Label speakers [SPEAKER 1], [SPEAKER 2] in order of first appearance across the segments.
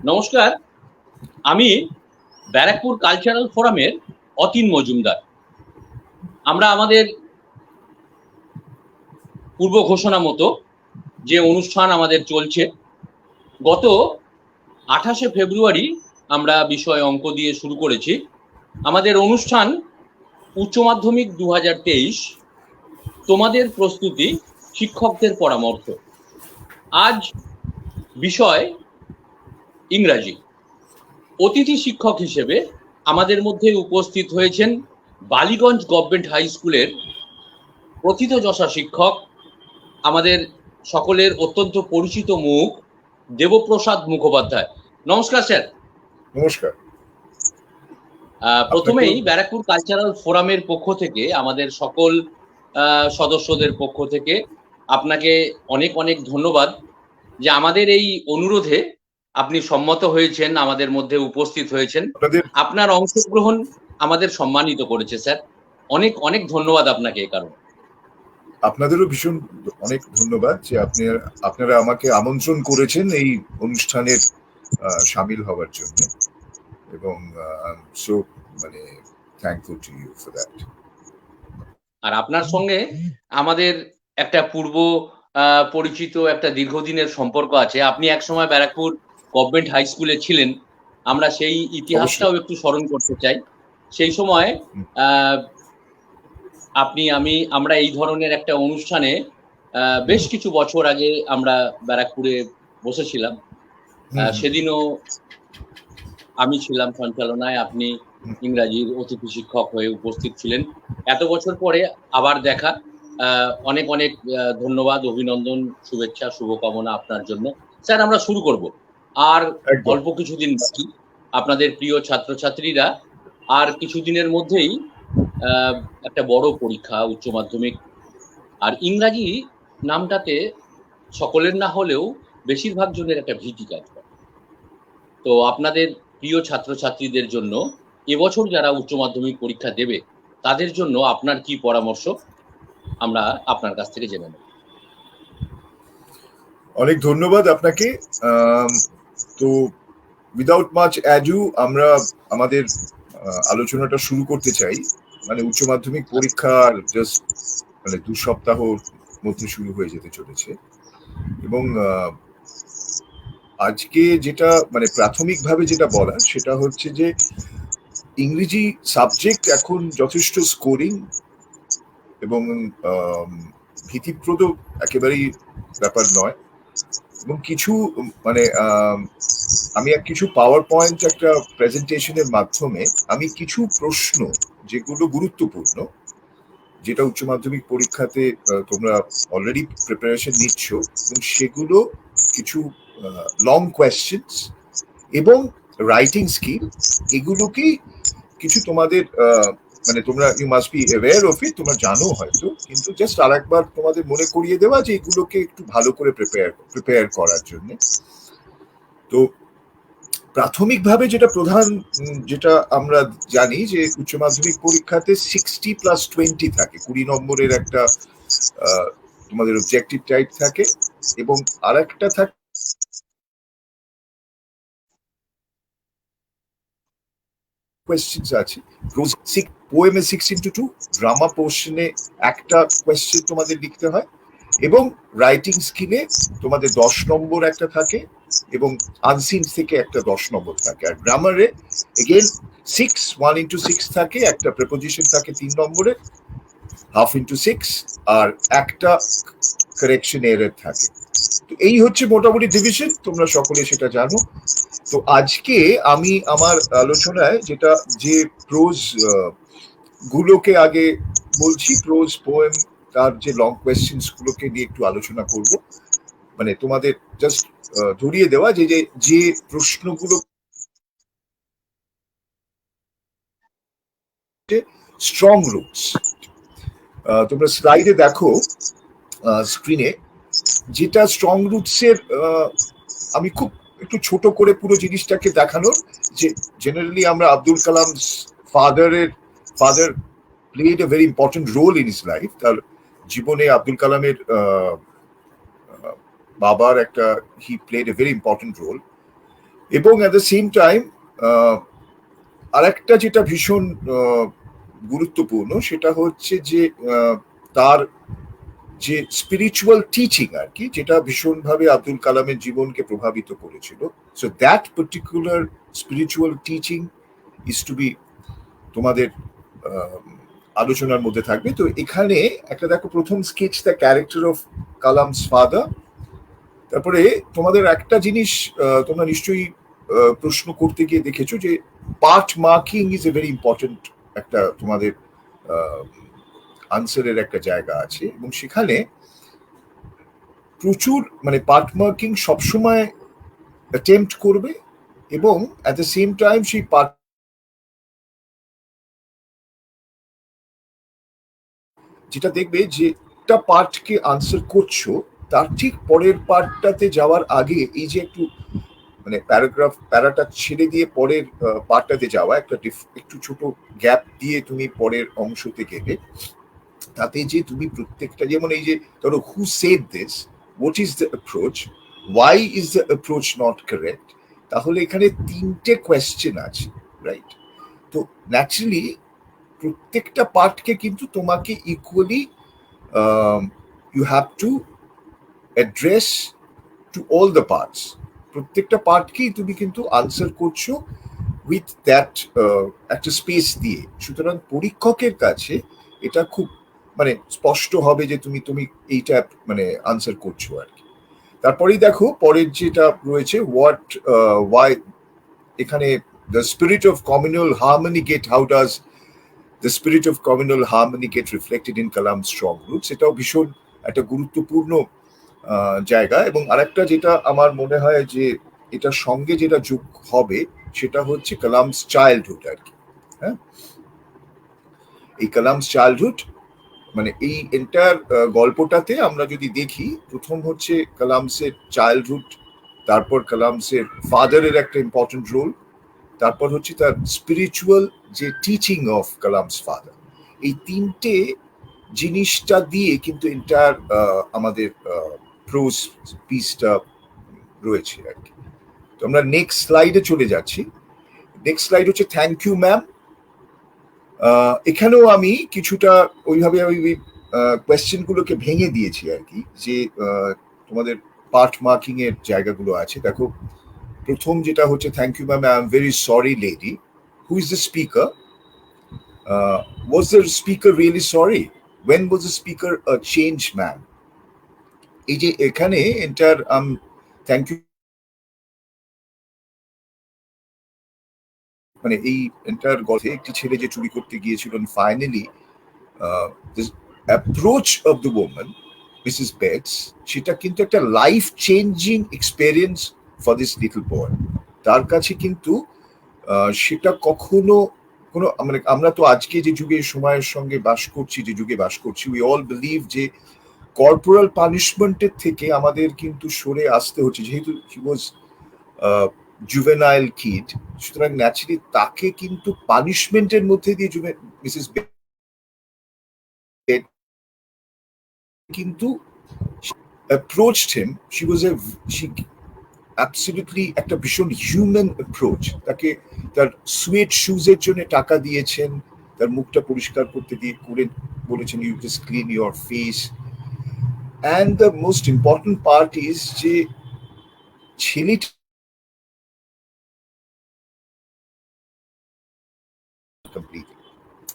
[SPEAKER 1] নমস্কার, আমি ব্যারাকপুর কালচারাল ফোরামের অতীন মজুমদার। আমরা আমাদের পূর্ব ঘোষণা মতো যে অনুষ্ঠান আমাদের চলছে, গত 28শে ফেব্রুয়ারি আমরা বিষয় অঙ্ক দিয়ে শুরু করেছি। আমাদের অনুষ্ঠান উচ্চ মাধ্যমিক 2023, তোমাদের প্রস্তুতি, শিক্ষকদের পরামর্শ। আজ বিষয় ইংরাজি। অতিথি শিক্ষক হিসেবে আমাদের মধ্যে উপস্থিত হয়েছেন বালিগঞ্জ গভর্নমেন্ট হাই স্কুলের প্রথিতযশা শিক্ষক, আমাদের সকলের অত্যন্ত পরিচিত মুখ, দেবপ্রসাদ মুখোপাধ্যায়। নমস্কার স্যার।
[SPEAKER 2] নমস্কার।
[SPEAKER 1] প্রথমেই ব্যারাকপুর কালচারাল ফোরামের পক্ষ থেকে, আমাদের সকল সদস্যদের পক্ষ থেকে আপনাকে অনেক অনেক ধন্যবাদ যে আমাদের এই অনুরোধে আপনি সম্মত হয়েছেন, আমাদের মধ্যে উপস্থিত হয়েছেন। আপনার অংশগ্রহণ আমাদের সম্মানিত করেছে স্যার। অনেক অনেক ধন্যবাদ আপনাকে। এই কারণে
[SPEAKER 2] আপনাদেরও ভীষণ অনেক ধন্যবাদ যে আপনারা আমাকে আমন্ত্রণ করেছেন এই অনুষ্ঠানের শামিল হওয়ার জন্য, এবং সো মানে thankful to you for that.
[SPEAKER 1] আর আপনার সঙ্গে আমাদের একটা পূর্ব পরিচিত একটা দীর্ঘদিনের সম্পর্ক আছে। আপনি একসময় ব্যারাকপুর গভর্নমেন্ট হাই স্কুলে ছিলেন। আমরা সেই ইতিহাসটাও একটু স্মরণ করতে চাই। সেই সময় আমরা এই ধরনের একটা অনুষ্ঠানে বেশ কিছু বছর আগে আমরা ব্যারাকপুরে বসেছিলাম। সেদিনও আমি ছিলাম সঞ্চালনায়, আপনি ইংরাজির অতিথি শিক্ষক হয়ে উপস্থিত ছিলেন। এত বছর পরে আবার দেখা, অনেক অনেক ধন্যবাদ, অভিনন্দন, শুভেচ্ছা, শুভকামনা আপনার জন্য। স্যার, আমরা শুরু করব। আর অল্প কিছুদিন বাকি। আপনাদের প্রিয় ছাত্রছাত্রীরা আর কিছুদিনের মধ্যেই একটা বড় পরীক্ষা, উচ্চ মাধ্যমিক। আর ইংরাজি নামটাতে সকলের না হলেও বেশিরভাগ জনের একটা ভীতি কাজ করে। তো আপনাদের প্রিয় ছাত্রছাত্রীদের জন্য, এবছর যারা উচ্চ মাধ্যমিক পরীক্ষা দেবে তাদের জন্য আপনার কি পরামর্শ, আমরা আপনার কাছ থেকে জেনে নেব।
[SPEAKER 2] অনেক ধন্যবাদ আপনাকে। তো উইদাউট মাচ অ্যাডু আমরা আমাদের আলোচনাটা শুরু করতে চাই। মানে উচ্চ মাধ্যমিক পরীক্ষা জাস্ট 2 সপ্তাহের মধ্যে শুরু হয়ে যেতে চলেছে, এবং আজকে যেটা প্রাথমিকভাবে যেটা বলা সেটা হচ্ছে যে ইংরেজি সাবজেক্ট এখন যথেষ্ট স্কোরিং এবং ভীতিপ্রদ একেবারেই ব্যাপার নয়। এবং কিছু আমি কিছু পাওয়ার পয়েন্ট একটা প্রেজেন্টেশনের মাধ্যমে আমি কিছু প্রশ্ন যেগুলো গুরুত্বপূর্ণ, যেটা উচ্চ মাধ্যমিক পরীক্ষাতে তোমরা অলরেডি প্রিপারেশন নিচ্ছ, এবং সেগুলো কিছু লং কোয়েশ্চেন্স এবং রাইটিং স্কিল, এগুলোকেই কিছু তোমাদের তোমরা you must be aware of it, তোমরা জানো হয়তো, কিন্তু জাস্ট আরেকবার তোমাদের মনে করিয়ে দেওয়া যে এগুলোকে একটু ভালো করে প্রিপেয়ার করার জন্য। তো প্রাথমিকভাবে যেটা আমরা জানি যে উচ্চ মাধ্যমিক পরীক্ষাতে 60+20 থাকে, 20 নম্বরের একটা তোমাদের অবজেক্টিভ টাইপ থাকে, এবং আরেকটা থাকে কোয়েশ্চেন্স আছে। পোয়েমে 6x2, ড্রামা পোর্শনে একটা কোয়েশ্চেন তোমাদের লিখতে হয়, এবং রাইটিং স্কিলে তোমাদের 10 নম্বর একটা থাকে, এবং আনসিন থেকে একটা 10 নম্বর থাকে। আর গ্রামারে এগেন 1x6 থাকে, একটা প্রেপোজিশন থাকে 3 নম্বরে, 1/2x6, আর একটা কারেকশন এরর থাকে। তো এই হচ্ছে মোটামুটি ডিভিশন, তোমরা সকলে সেটা জানো। তো আজকে আমি আমার আলোচনায় যে প্রোজ গুলোকে আগে বলছি, প্রোজ পোয়েম, তার যে লং কোয়েশ্চেন্স গুলোকে নিয়ে একটু আলোচনা করব। তোমাদের জাস্ট ধরিয়ে দেওয়া যে প্রশ্নগুলো স্ট্রং রুটস। তোমরা স্লাইডে দেখো, স্ক্রিনে, যেটা স্ট্রং রুটসের আমি খুব একটু ছোট করে পুরো জিনিসটাকে দেখানোর, যে জেনারেলি আমরা Abdul Kalam father played a very important role in his life. তার জীবনে আব্দুল কালামের বাবার he played a very important role. এবং অ্যাট দ্য সেম টাইম আরেকটা যেটা ভীষণ গুরুত্বপূর্ণ সেটা হচ্ছে যে তার যে স্পিরিচুয়াল টিচিং আর কি, যেটা ভীষণভাবে আব্দুল কালামের জীবনকে প্রভাবিত করেছিল। So that particular spiritual teaching is to be তোমাদের আলোচনার মধ্যে থাকবে। তো এখানে একটা দেখো, প্রথম sketch the character of Kalam's father. তারপরে তোমাদের একটা জিনিস তোমরা নিশ্চয়ই প্রশ্ন করতে গিয়ে দেখেছো যে part marking is a very important একটা তোমাদের আনসারের একটা জায়গা আছে, এবং সেখানে প্রচুর মানে পার্ট মার্কিং সবসময় অ্যাটেম্পট করবে, এবং অ্যাট দ্য সেম টাইম সেই পার্ট যেটা দেখবে যে একটা পার্টকে আনসার করছো তার ঠিক পরের পার্টটাতে যাওয়ার আগে এই যে একটু মানে প্যারাটা ছেড়ে দিয়ে পরের পার্টটাতে যাওয়া, একটা একটু ছোট গ্যাপ দিয়ে তুমি পরের অংশতে গেলে, তাতে যে তুমি প্রত্যেকটা, যেমন এই যে ধরো who said this, what is the approach, why is the approach not correct, তাহলে এখানে তিনটে কোয়েশ্চেন আছে, রাইট? তো ন্যাচারালি প্রত্যেকটা পার্টকে কিন্তু তোমাকে equally you have to address to all the parts. প্রত্যেকটা পার্টকেই তুমি কিন্তু আনসার করছো উইথ দ্যাট একটা স্পেস দিয়ে। সুতরাং পরীক্ষকের কাছে এটা খুব মানে স্পষ্ট হবে যে তুমি তুমি এইটা মানে আনসার করছো আর কি। তারপরেই দেখো পরের যেটা রয়েছে, হোয়াট ওয়াই, এখানে the spirit of communal harmony get, how does the spirit of communal harmony get reflected in Kalam strong roots. এটাও ভীষণ একটা গুরুত্বপূর্ণ জায়গা। এবং আরেকটা যেটা আমার মনে হয় যে এটার সঙ্গে যেটা যোগ হবে সেটা হচ্ছে কালামস চাইল্ডহুড আর কি। হ্যাঁ, এই কালামস চাইল্ডহুড মানে এই এন্টার গল্পটাতে আমরা যদি দেখি, প্রথম হচ্ছে কালামসের চাইল্ডহুড, তারপর কালামসের ফাদারের একটা ইম্পর্টেন্ট রোল, তারপর হচ্ছে তার স্পিরিচুয়াল যে টিচিং অফ কালামস ফাদার। এই তিনটে জিনিসটা দিয়ে কিন্তু এন্টার আমাদের প্রোজ পিসটা রয়েছে আর কি। তো আমরা নেক্সট স্লাইডে চলে যাচ্ছি। নেক্সট স্লাইড হচ্ছে থ্যাংক ইউ ম্যাম। এখানেও আমি কিছুটা ওইভাবে ওই কোয়েশ্চেন গুলোকে ভেঙে দিয়েছি আর কি, যে তোমাদের পার্ট মার্কিং এর জায়গাগুলো আছে। দেখো প্রথম যেটা হচ্ছে thank you ma'am, I am very sorry lady, who is the speaker, was the speaker really sorry, when was the speaker a change man. এই যে এখানে এন্টার থ্যাংক ইউ মানে এই এন্টার গল্পে একটি ছেলে যে চুরি করতে গিয়েছিল, finally approach of the woman Mrs Bates, সেটা কিন্তু একটা life changing experience for this little boy. তার কাছে কিন্তু সেটা কখনো কোনো মানে, আমরা তো আজকে যে যুগে সময়ের সঙ্গে বাস করছি, যে যুগে বাস করছি, উই অল বিলিভ যে কর্পোরাল পানিশমেন্টের থেকে আমাদের কিন্তু সরে আসতে হচ্ছে, যেহেতু হি ওয়াজ জুভেনাইল কিড। সুতরাং ন্যাচারালি তাকে কিন্তু পানিশমেন্টের মধ্যে দিয়ে মিসেস কিন্তু approached him, she absolutely একটা ভীষণ হিউম্যান অ্যাপ্রোচ। তাকে তার সুয়েট শুজের জন্য টাকা দিয়েছেন, তার মুখটা পরিষ্কার করতে দিয়ে করে বলেছেন you just clean your face. And the most important part is যে ছেলেটি কমপ্লিট।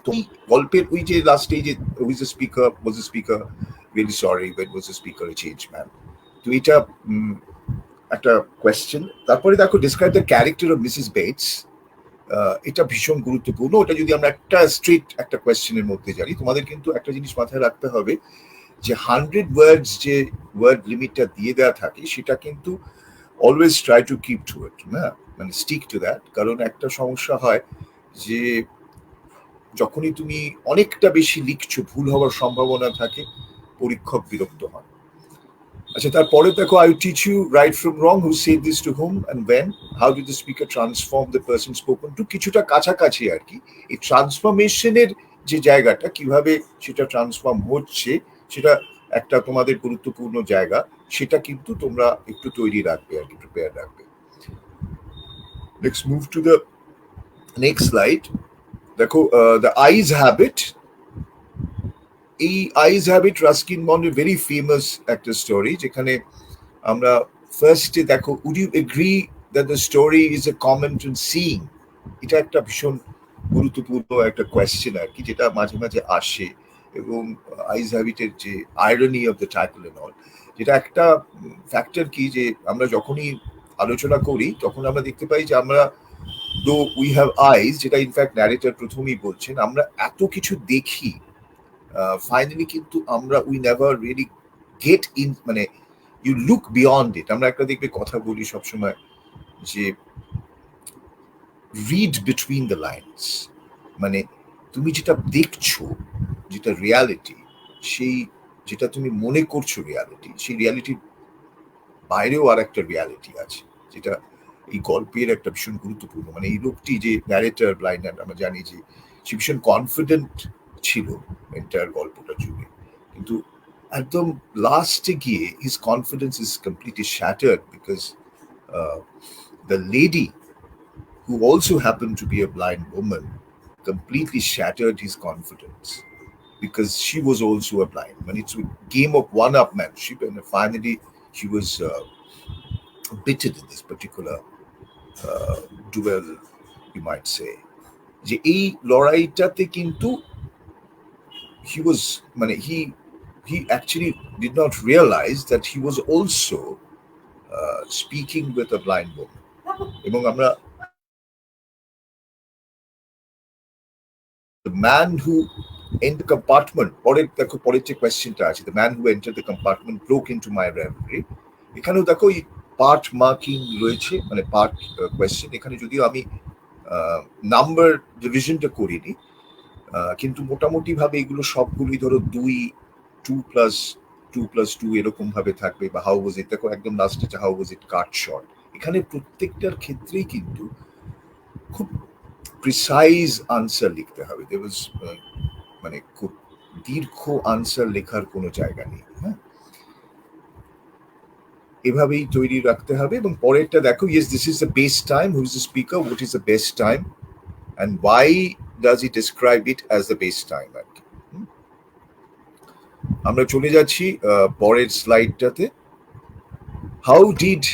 [SPEAKER 2] তো গল্পের ওই যে লাস্টে যে was the speaker, was the speaker really sorry, when was the speaker a change man. তো এটা একটা কোয়েশ্চেন। তারপরে দেখো describe the character of Mrs Bates. এটা ভীষণ গুরুত্বপূর্ণ। ওটা যদি আমরা একটা স্ট্রেট একটা কোয়েশ্চেনের মধ্যে জানি, তোমাদের কিন্তু একটা জিনিস মাথায় রাখতে হবে যে 100 ওয়ার্ডস যে ওয়ার্ড লিমিটটা দিয়ে দেওয়া থাকে, সেটা কিন্তু always try to keep to it, না মানে স্টিক টু দ্যাট। কারণ একটা সমস্যা হয় যে যখনই তুমি অনেকটা বেশি লিখছো, ভুল হওয়ার সম্ভাবনা থাকে, পরীক্ষক বিরক্ত হয়। আচ্ছা, তারপরে দেখো I teach you right from wrong, who said this to whom and when, how did the speaker transform the person spoken to. কিছুটা কাছাকাছি আর কি। এই ট্রান্সফরমেশনের যে জায়গাটা, কিভাবে সেটা ট্রান্সফর্ম হচ্ছে, সেটা একটা তোমাদের গুরুত্বপূর্ণ জায়গা। সেটা কিন্তু তোমরা একটু তৈরি রাখবে আর কি, প্রিপেয়ার রাখবে। Let's move to the next slide. দেখো the eyes habit. এই আইজ হ্যাবিট রাস্কিন বন্ডের ভেরি ফেমাস একটা স্টোরি, যেখানে আমরা ফার্স্টে দেখো, would you agree that the story is a comment on seeing? এটা একটা ভীষণ গুরুত্বপূর্ণ একটা কোয়েশ্চেন আর কি, যেটা মাঝে মাঝে আসে। এবং আইজ হ্যাবিটের যে irony of the title and all, যেটা একটা ফ্যাক্টর কি, যে আমরা যখনই আলোচনা করি তখন আমরা দেখতে পাই যে আমরা দো উই হ্যাভ আইজ, যেটা ইনফ্যাক্ট ন্যারেটর প্রথমেই বলছেন, আমরা এত কিছু দেখি, ফাইনালি কিন্তু আমরা we never really get in, মানে ইউ লুক বিয়ন্ড ইট। আমরা একটা দেখবে কথা বলি সবসময় যে রিড বিটুইন দ্য লাইনস, মানে তুমি যেটা দেখছো, যেটা রিয়ালিটি, সেই যেটা তুমি মনে করছো রিয়ালিটি, সেই রিয়ালিটির বাইরেও আর একটা রিয়ালিটি আছে, যেটা এই গল্পের একটা ভীষণ গুরুত্বপূর্ণ। মানে এই লোকটি যে ন্যারেটর, ব্লাইন্ড, আমরা জানি যে সে ভীষণ কনফিডেন্ট ছিল এন্টায়ার গল্পটা জুড়ে, কিন্তু একদম লাস্টে গিয়ে his confidence is completely shattered because the lady, who also happened to be a blind woman, completely shattered his confidence because she was also a blind. When it's a game of one-upmanship, and finally she was bitted in this particular duel, you might say. যে এই লড়াইটাতে কিন্তু he was, মানে he actually did not realize that he was also speaking with a blind woman. এবং আমরা the man who entered the compartment, পরের দেখো পরের যে কোয়েশ্চেনটা আছে, the man who entered the compartment broke into my reverie, এখানেও দেখো এই পার্ট মার্কিং রয়েছে, মানে পার্ট কোয়েশ্চেন। এখানে যদিও আমি নাম্বার ডিভিশনটা করিনি, কিন্তু মোটামুটি ভাবে এগুলো সবগুলোই ধরো 2+2+2 এরকম ভাবে থাকবে, বা হাউ ওয়াজ ইট, দেখো একদম লাস্টে how was it cut short. এখানে প্রত্যেকটার ক্ষেত্রেই কিন্তু খুব প্রিসাইজ আনসার লিখতে হবে। দেয়ার ওয়াজ, মানে খুব দীর্ঘ আনসার লেখার কোনো জায়গা নেই। হ্যাঁ, এভাবেই তৈরি রাখতে হবে। এবং পরেরটা দেখো, yes this is the best time, who is the speaker, what is the best time and why does he describe it as the best time আর কি। আমরা চলে যাচ্ছি পরের স্লাইডটাতে। হাউ ডিড,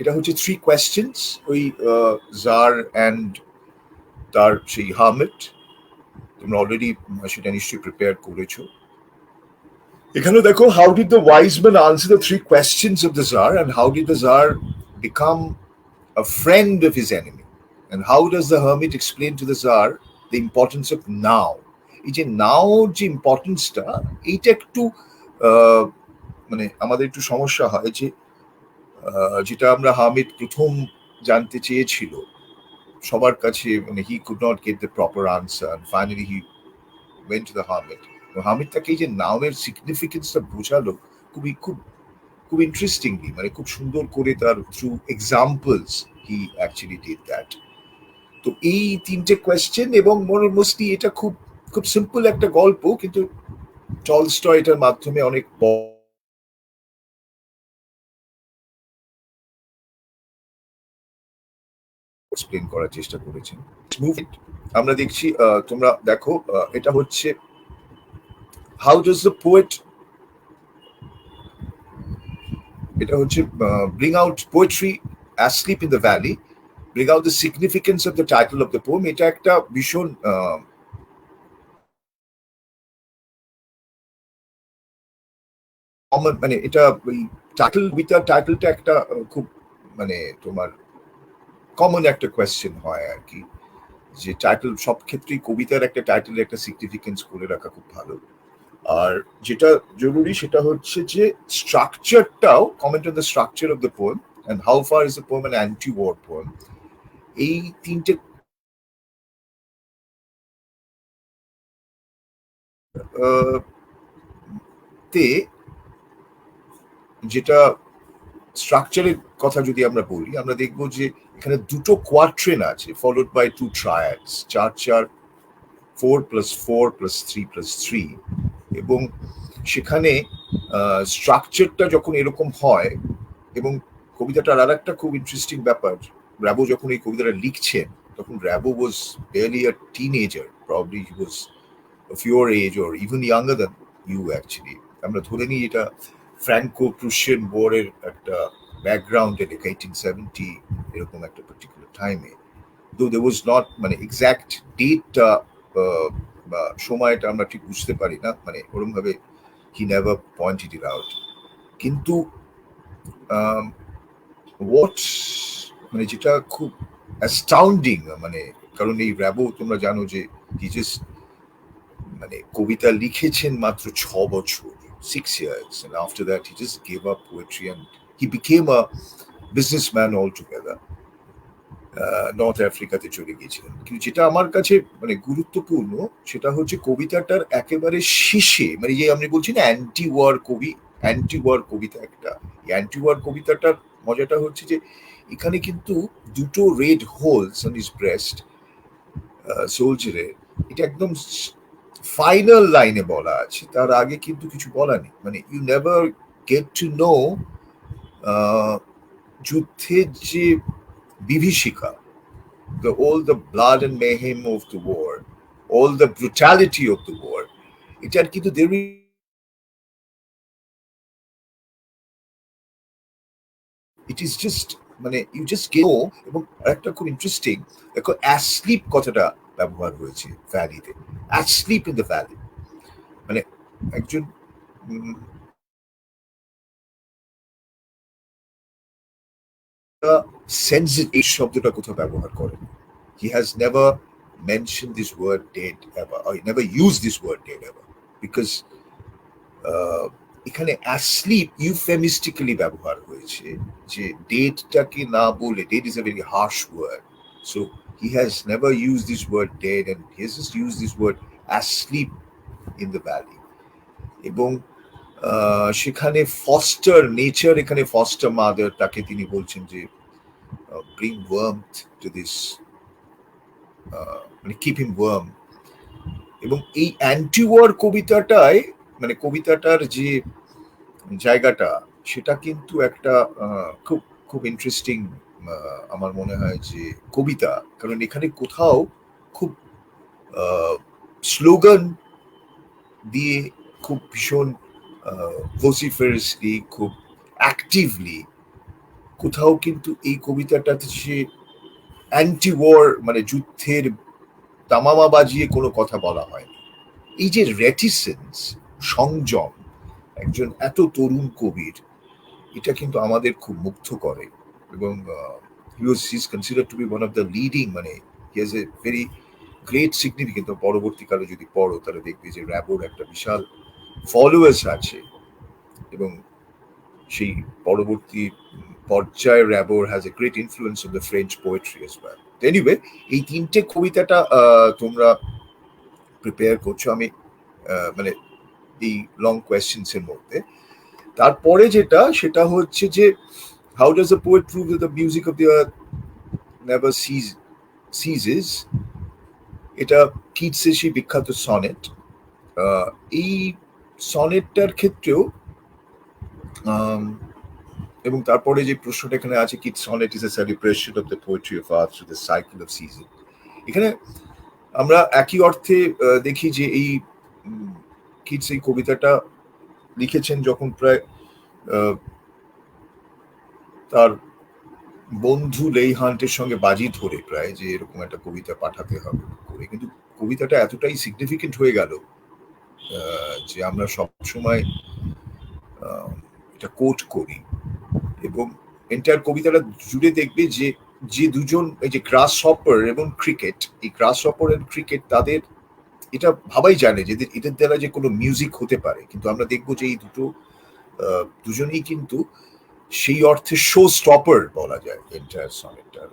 [SPEAKER 2] এটা হচ্ছে 3 কোয়েশ্চেন্স, ওই জার অ্যান্ড তার সেই হার্মিট, তোমরা অলরেডি সেটা নিশ্চয়ই প্রিপেয়ার করেছো। এখানে দেখো, how did the wise man answer the 3 questions of the czar, and how did the czar become a friend of his enemy, and how does the hermit explain to the Tsar the importance of now? এই যে নাও যে ইম্পর্টেন্সটা, এইটা একটু মানে আমাদের একটু সমস্যা হয়, যে যেটা আমরা হার্মিট প্রথম জানতে চেয়েছিল সবার কাছে, মানে he could not get the proper answer, and finally he went to the hermit. Hermit তাকে এই যে নাওয়ের সিগনিফিকেন্সটা বোঝালো খুব ইন্টারেস্টিংলি, মানে খুব সুন্দর করে তার through examples he actually did that. তো এই 3টে কোয়েশ্চেন, এবং মোস্টলি এটা খুব সিম্পল একটা গল্প, কিন্তু টলস্টয় এটার মাধ্যমে অনেক এক্সপ্লেন করার চেষ্টা করেছেন। আমরা দেখছি, তোমরা দেখো, এটা হচ্ছে হাউ ডাজ দ্য পোয়েট, এটা হচ্ছে bring out poetry asleep in the valley, bring out the significance of the title of the poem. এটা একটা ভীষণ মানে এটা ওই টাইটেল, কবিতার টাইটেলটা একটা খুব, মানে তোমার কমন একটা কোয়েশ্চেন হয় আর কি, যে টাইটেল সব ক্ষেত্রেই কবিতার একটা টাইটেলের একটা সিগনিফিকেন্স করে রাখা খুব ভালো। আর যেটা জরুরি সেটা হচ্ছে যে স্ট্রাকচারটাও, comment on the structure of the poem and how far is the poem an anti-war poem. এই 3টে তে যেটা স্ট্রাকচারের কথা যদি আমরা বলি, আমরা দেখব যে এখানে 2টো কোয়াট্রেন আছে, ফলোড বাই 2 ট্রায়াডস, 4 4 + 4 + 3 + 3, এবং সেখানে স্ট্রাকচারটা যখন এরকম হয়, এবং কবিতাটার আর একটা খুব ইন্টারেস্টিং ব্যাপার, র্যাবো যখন এই কবিতাটা লিখছেন তখন র্যাবো ওয়াজ barely a teenager, probably he was of your age or even younger than you actually. আমরা ধরে নিই এটা ফ্র্যাঙ্কো প্রুশিয়ান ওয়ারের একটা ব্যাকগ্রাউন্ডে লেখা 1870 এরকম একটা পার্টিকুলার টাইমে, though there was not মানে এক্সাক্ট ডেটটা বা সময়টা আমরা ঠিক বুঝতে পারি না, মানে ওরকম ভাবে he never pointed it out. কিন্তু what মানে যেটা খুব অ্যাস্টাউন্ডিং, মানে কারণ এই র্যাবো তোমরা জানো যে he just মানে কবিতা লিখেছেন মাত্র 6 বছর, 6 years, and after that he just gave up poetry and he became a businessman altogether. North আফ্রিকাতে চলে গিয়েছিলেন। কিন্তু যেটা আমার কাছে মানে গুরুত্বপূর্ণ সেটা হচ্ছে কবিতাটার একেবারে শেষে, মানে যে আমি বলছি না অ্যান্টি ওয়ার কবি, অ্যান্টি ওয়ার কবিতা একটা, অ্যান্টি ওয়ার কবিতাটার মজাটা হচ্ছে যে এখানে কিন্তু দুটো red holes on his breast সোলজারের, এটা একদম ফাইনাল লাইনে বলা আছে, তার আগে কিন্তু কিছু বলা নেই। মানে you never get to know যুদ্ধের যে বিভীষিকা, all the blood and mayhem of the war, all the brutality of the war, এটার কিন্তু there it is just মানে you just get know। এবং একটা খুব ইন্টারেস্টিং দেখো অ্যাসলিপ কথাটা ব্যবহার হয়েছে ভ্যালিতে, অ্যাসলিপ ইন দ্য ভ্যালি, মানে একজন সেন্সিটিভ শব্দটা কোথাও ব্যবহার করেন। He has never mentioned this word dead ever, or he never used this word dead ever, because এখানে asleep euphemistically ব্যবহার হয়েছে, যে ডেডটাকে না বলে, dead is a very harsh word, so he has never used this word dead and he has just used this word asleep in the valley। এবং সেখানে foster nature, এখানে foster mother, তাকে তিনি বলছেন যে bring warmth to this, মানে keep him warm। এবং এই অ্যান্টি ওয়ার কবিতাটায় মানে কবিতাটার যে জায়গাটা সেটা কিন্তু একটা খুব খুব ইন্টারেস্টিং আমার মনে হয় যে কবিতা, কারণ এখানে কোথাও খুব স্লোগান দিয়ে খুব ভীষণ ভোসিফারাসলি, খুব অ্যাক্টিভলি কোথাও কিন্তু এই কবিতাটাতে সে অ্যান্টি ওয়ার মানে যুদ্ধের তামামা বাজিয়ে কোনো কথা বলা হয়। এই যে রেটিসেন্স, সংযম একজন এত তরুণ কবির, এটা কিন্তু আমাদের খুব মুগ্ধ করে। এবং he is considered to be one of the leading, মানে he has a very great significance। পরবর্তীকালে যদি পড়ো তাহলে দেখবে যে র্যাবোর একটা বিশাল ফলোয়ার্স আছে, এবং সেই পরবর্তী পর্যায়ে র্যাবোর has a great influence on the French poetry as well. Anyway, এই তিনটে কবিতাটা তোমরা প্রিপেয়ার করছো, আমি মানে এই লং কোয়েশ্চেন্স এর মধ্যে। তারপরে যেটা সেটা হচ্ছে যে how does a poet prove that the music of the earth never ceases? এটা কিটসের সেই বিখ্যাত সনেট। এই সনেটটার ক্ষেত্রেও এবং তারপরে যে প্রশ্নটা এখানে আছে, Keats sonnet is a celebration of the poetry of earth through the cycle of season. এখানে আমরা একই অর্থে দেখি যে এই কিটস এই কবিতাটা লিখেছেন যখন প্রায় তার বন্ধু লেই হান্টের সঙ্গে বাজি ধরে প্রায় যে এরকম একটা কবিতা পাঠাতে হবে করে, কিন্তু কবিতাটা এতটাই সিগনিফিকেন্ট হয়ে গেল যে আমরা সবসময় এটা কোট করি। এবং এন্টায়ার কবিতাটা জুড়ে দেখবে যে যে দুজন, এই যে গ্রাস হপার এবং ক্রিকেট, এই গ্রাস হপার এন্ড ক্রিকেট তাদের এটা ভাবাই জানে যে এদের দ্বারা যে কোনো মিউজিক হতে পারে, কিন্তু আমরা দেখবো যে এই দুজনেই কিন্তু সেই অর্থে শো স্টপার বলা যায় এন্টায়ার সনেটটার।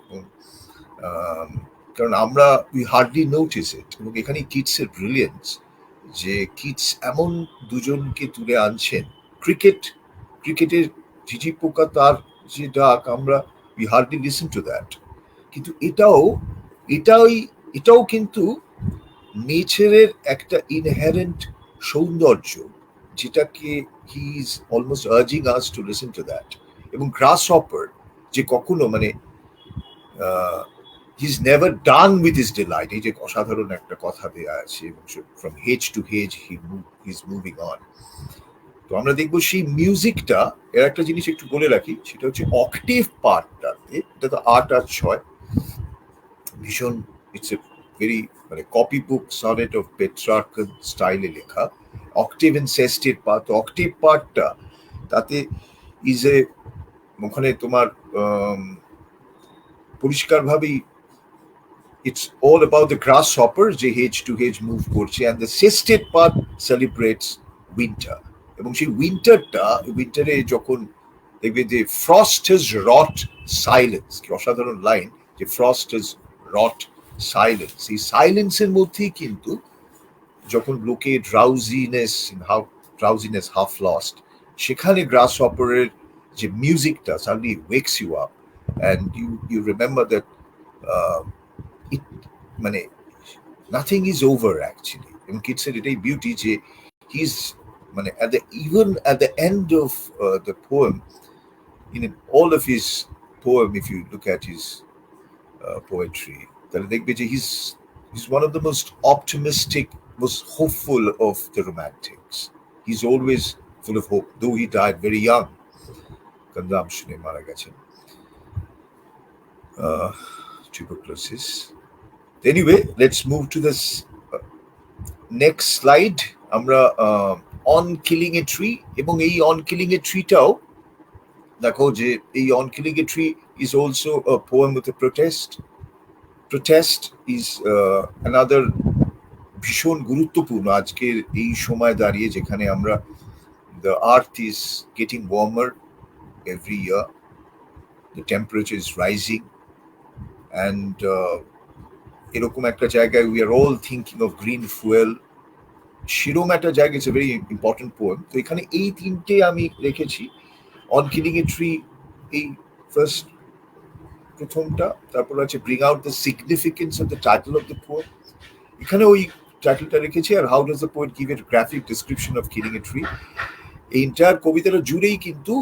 [SPEAKER 2] কারণ আমরা উই হার্ডলি নোটিস ইট। এবং এখানে কিটসের ব্রিলিয়েন্স, যে কিটস এমন দুজনকে তুলে আনছেন, ক্রিকেটের ঝিঝি পোকা তার যে ডাক, আমরা we hardly listen to that, কিন্তু এটাও কিন্তু নেচারের একটা ইনহেরেন্ট সৌন্দর্য, যেটাকে he is almost urging us to listen to that. এবং গ্রাস হপার যে কখনো মানে he's never done with his delight. এই যে অসাধারণ একটা কথা দেয়া আছে, এবং from age to age he's moving on. তো আমরা দেখবো সেই মিউজিকটা, এর একটা জিনিস একটু বলে রাখি, সেটা হচ্ছে অক্টেভ পার্টটাতে, এটা তো 8 আর 6 ভীষণ, ইটস এ ভেরি মানে কপি বুক সনেট অফ পেট্রার্কাল স্টাইলে লেখা। অক্টেভ এন্ড সেস্টেড পার্ট, অক্টেভ পার্টটা তাতে ইজ এ, ওখানে তোমার পরিষ্কারভাবেই it's all about the grasshopper যে হেজ টু হেজ মুভ করছে, and the sestet part celebrates winter. এবং সেই উইন্টারে যখন দেখবে যে frost has wrought silence, কি অসাধারণ লাইন, যে frost has wrought silence, এই সাইলেন্সের মধ্যেই কিন্তু যখন লোকে drowsiness half lost, সেখানে গ্রাসহপারের যে মিউজিকটা suddenly wakes you up and you remember that it মানে nothing is over actually. এবং কিডসের এটাই বিউটি যে he's মানে even at the end of the poem, in all of his poem, if you look at his poetry, তাহলে দেখবে যে he's one of the most optimistic, most hopeful of the romantics. He's always full of hope, though he died very young, consumption-এ মারা গেছেন, tuberculosis. Anyway, let's move to this next slide. আমরা on killing a tree, এবং এই on killing a tree টাও দেখো যে এই on killing a tree is also a poem with a protest. Protest is another ভীষণ গুরুত্বপূর্ণ আজকের এই সময় দাঁড়িয়ে, যেখানে আমরা the earth is getting warmer every year, the temperature is rising, and এরকম একটা জায়গায় we are all thinking of green fuel, সেরকম একটা জায়গায় it's a very important poem. তো এখানে এই তিনটে আমি রেখেছি, on killing a tree এই ফার্স্ট প্রথমটা, তারপর আছে bring out the significance of the title of the poem, এখানে ওই টাইটেলটা রেখেছি, আর how does the poet give a graphic description of killing a tree. এই এন্টায়ার কবিতাটা জুড়েই কিন্তু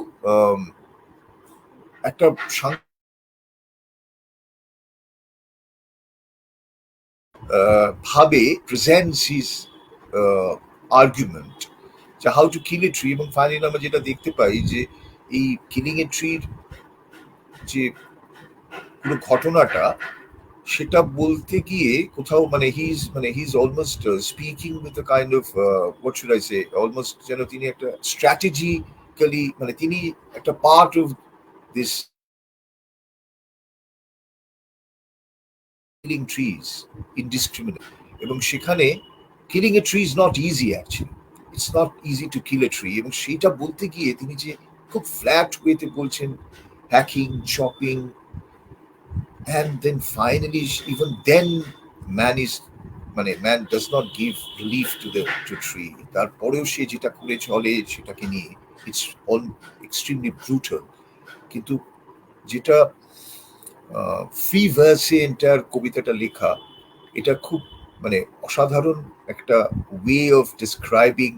[SPEAKER 2] একটা ভাবে presents his argument যে how to kill a tree, এবং ফাইনালি আমরা যেটা দেখতে পাই যে এই কিলিং এ ট্রির যে পুরো ঘটনাটা, সেটা বলতে গিয়ে কোথাও মানে he's almost speaking with a kind of what should I say, almost যেন তিনি একটা strategically, মানে তিনি একটা part of this killing trees indiscriminately, এবং সেখানে killing a tree is not easy actually, it's not easy to kill a tree, এবং সেটা বলতে গিয়ে তিনি যে খুব ফ্ল্যাট ওয়েতে বলছেন, hacking, chopping, and then finally even then man does not give relief to tree, তারপরেও সে যেটা করে চলে সেটাকে নিয়ে it's all extremely brutal. কিন্তু যেটা ফ্রি ভার্সে এন্টায়ার কবিতাটা লেখা, এটা খুব মানে অসাধারণ একটা way of describing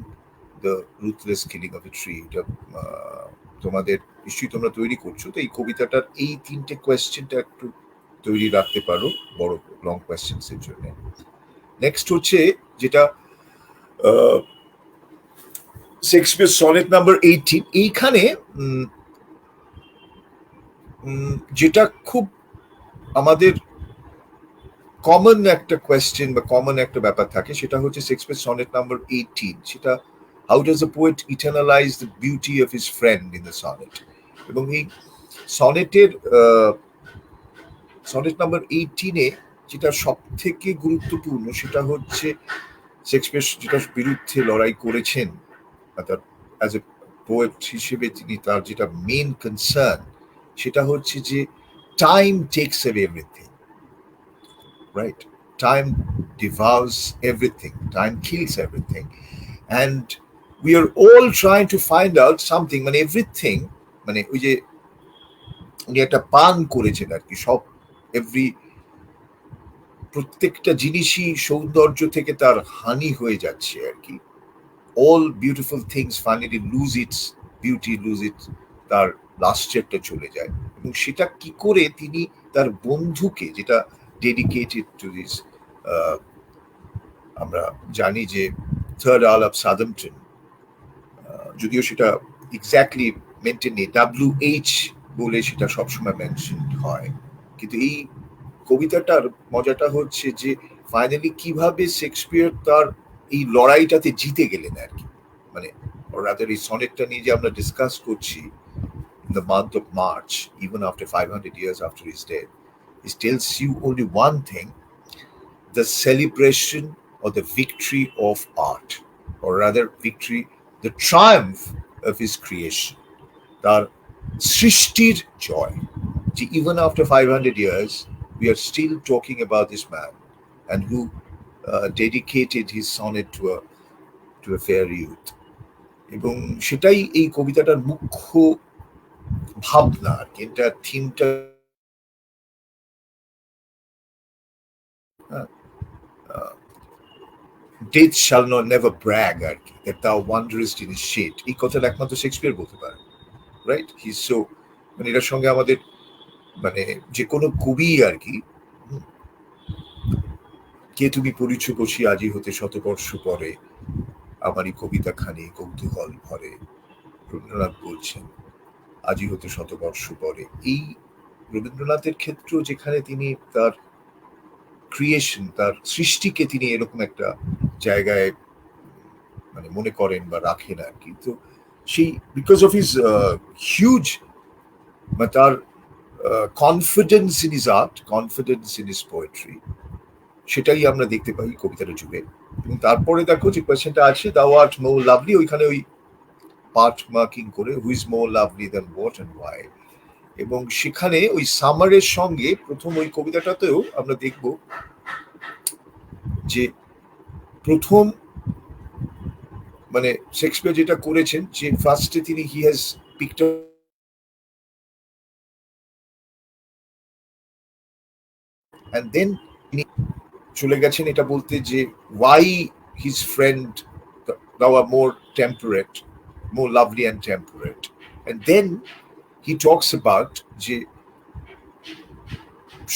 [SPEAKER 2] the ruthless killing of a tree. এটা তোমাদের নিশ্চয়ই তোমরা তৈরি করছো, তো এই কবিতাটার এই তিনটে কোয়েশ্চেনটা একটু তৈরি রাখতে পারো বড় লং কোয়েশ্চেন্স এর জন্য। নেক্সট হচ্ছে যেটা শেক্সপিয়ার সনেট নাম্বার 18, এইখানে যেটা খুব আমাদের কমন একটা কোয়েশ্চেন বা কমন একটা ব্যাপার থাকে, সেটা হচ্ছে শেক্সপিয়ার সনেট নাম্বার 18, সেটা how does the poet eternalise the beauty of his friend in the sonnet. এবং এই সনেট নাম্বার 18-এ যেটা সব থেকে গুরুত্বপূর্ণ, সেটা হচ্ছে শেক্সপিয়ার যেটার বিরুদ্ধে লড়াই করেছেন, অর্থাৎ অ্যাজ এ পোয়েট হিসেবে তিনি তার যেটা মেইন কনসার্ন, সেটা হচ্ছে যে time tax away everything, right? Time devours everything, time kills everything, and we are all trying to find out something, মানে everything, মানে ওই যে উনি একটা পান করেছেন আর কি, সব প্রত্যেকটা জিনিসই সৌন্দর্য থেকে তার হানি হয়ে যাচ্ছে আর কি। all beautiful things finally lose its beauty, lose its তার লাস্ট চ্যাপ্টার চলে যায়, এবং সেটা কি করে তিনি তার বন্ধুকে, যেটা ডেডিকেটেড টু দিস, আমরা জানি যে থার্ড আর্ল অফ সাদাম্পটন, যদিও সেটা এক্স্যাক্টলি মেনটেন নেই, WH বলে সেটা সবসময় মেনশন হয়, কিন্তু এই কবিতাটার মজাটা হচ্ছে যে ফাইনালি কিভাবে শেক্সপিয়ার তার এই লড়াইটাতে জিতে গেলেন আর কি। মানে রাদার এই সনেটটা নিয়ে যে আমরা ডিসকাস করছি in the month of March, even after 500 years after his death, it tells you only one thing: the celebration or the victory of art, or rather victory, the triumph of his creation, তার সৃষ্টির জয়। Even after 500 years, we are still talking about this man, and who dedicated his sonnet to a fair youth. এবং সেটাই এই কবিতাটার মুখ্য ভাবনা আর কি, এটা থিমটা death shall not never brag আর কি, that thou wanderest in his shade, এই কথাটা একমাত্র শেক্সপিয়ার বলতে পারে, রাইট? হি সো, মানে এটার সঙ্গে আমাদের মানে যে কোনো কবি আর কি, কে তুমি পরিচ বসি আজি হতে শতবর্ষ পরে, আমারই কবিতা খানি কৌতূহল ভরে, রবীন্দ্রনাথ বলছেন আজি হতে শতবর্ষ পরে। এই রবীন্দ্রনাথের ক্ষেত্র যেখানে তিনি তার ক্রিয়েশন, তার সৃষ্টিকে তিনি এরকম একটা জায়গায় মানে মনে করেন বা রাখেন আর কি, তো সেই বিকজ অফ হিজ হিউজ, মানে তার confidence in his art, confidence in his poetry, সেটাই আমরা দেখতে পাই কবিতাটা জুড়ে। এবং তারপরে দেখো যে কোয়েশ্চেনটা আছে, দাও আর্ট মোর লাভলি, ওইখানে ওই পার্ট মার্কিং করে who is more lovely than what and why, এবং সেখানে ওই সামারের সঙ্গে প্রথম ওই কবিতাটাতেও আমরা দেখব যে প্রথম মানে শেক্সপিয়ার যেটা করেছেন যে ফার্স্টে তিনি he has picked and then তিনি চলে গেছেন এটা বলতে যে why his friend thou are more temperate, more lovely and temperate, and then he talks about যে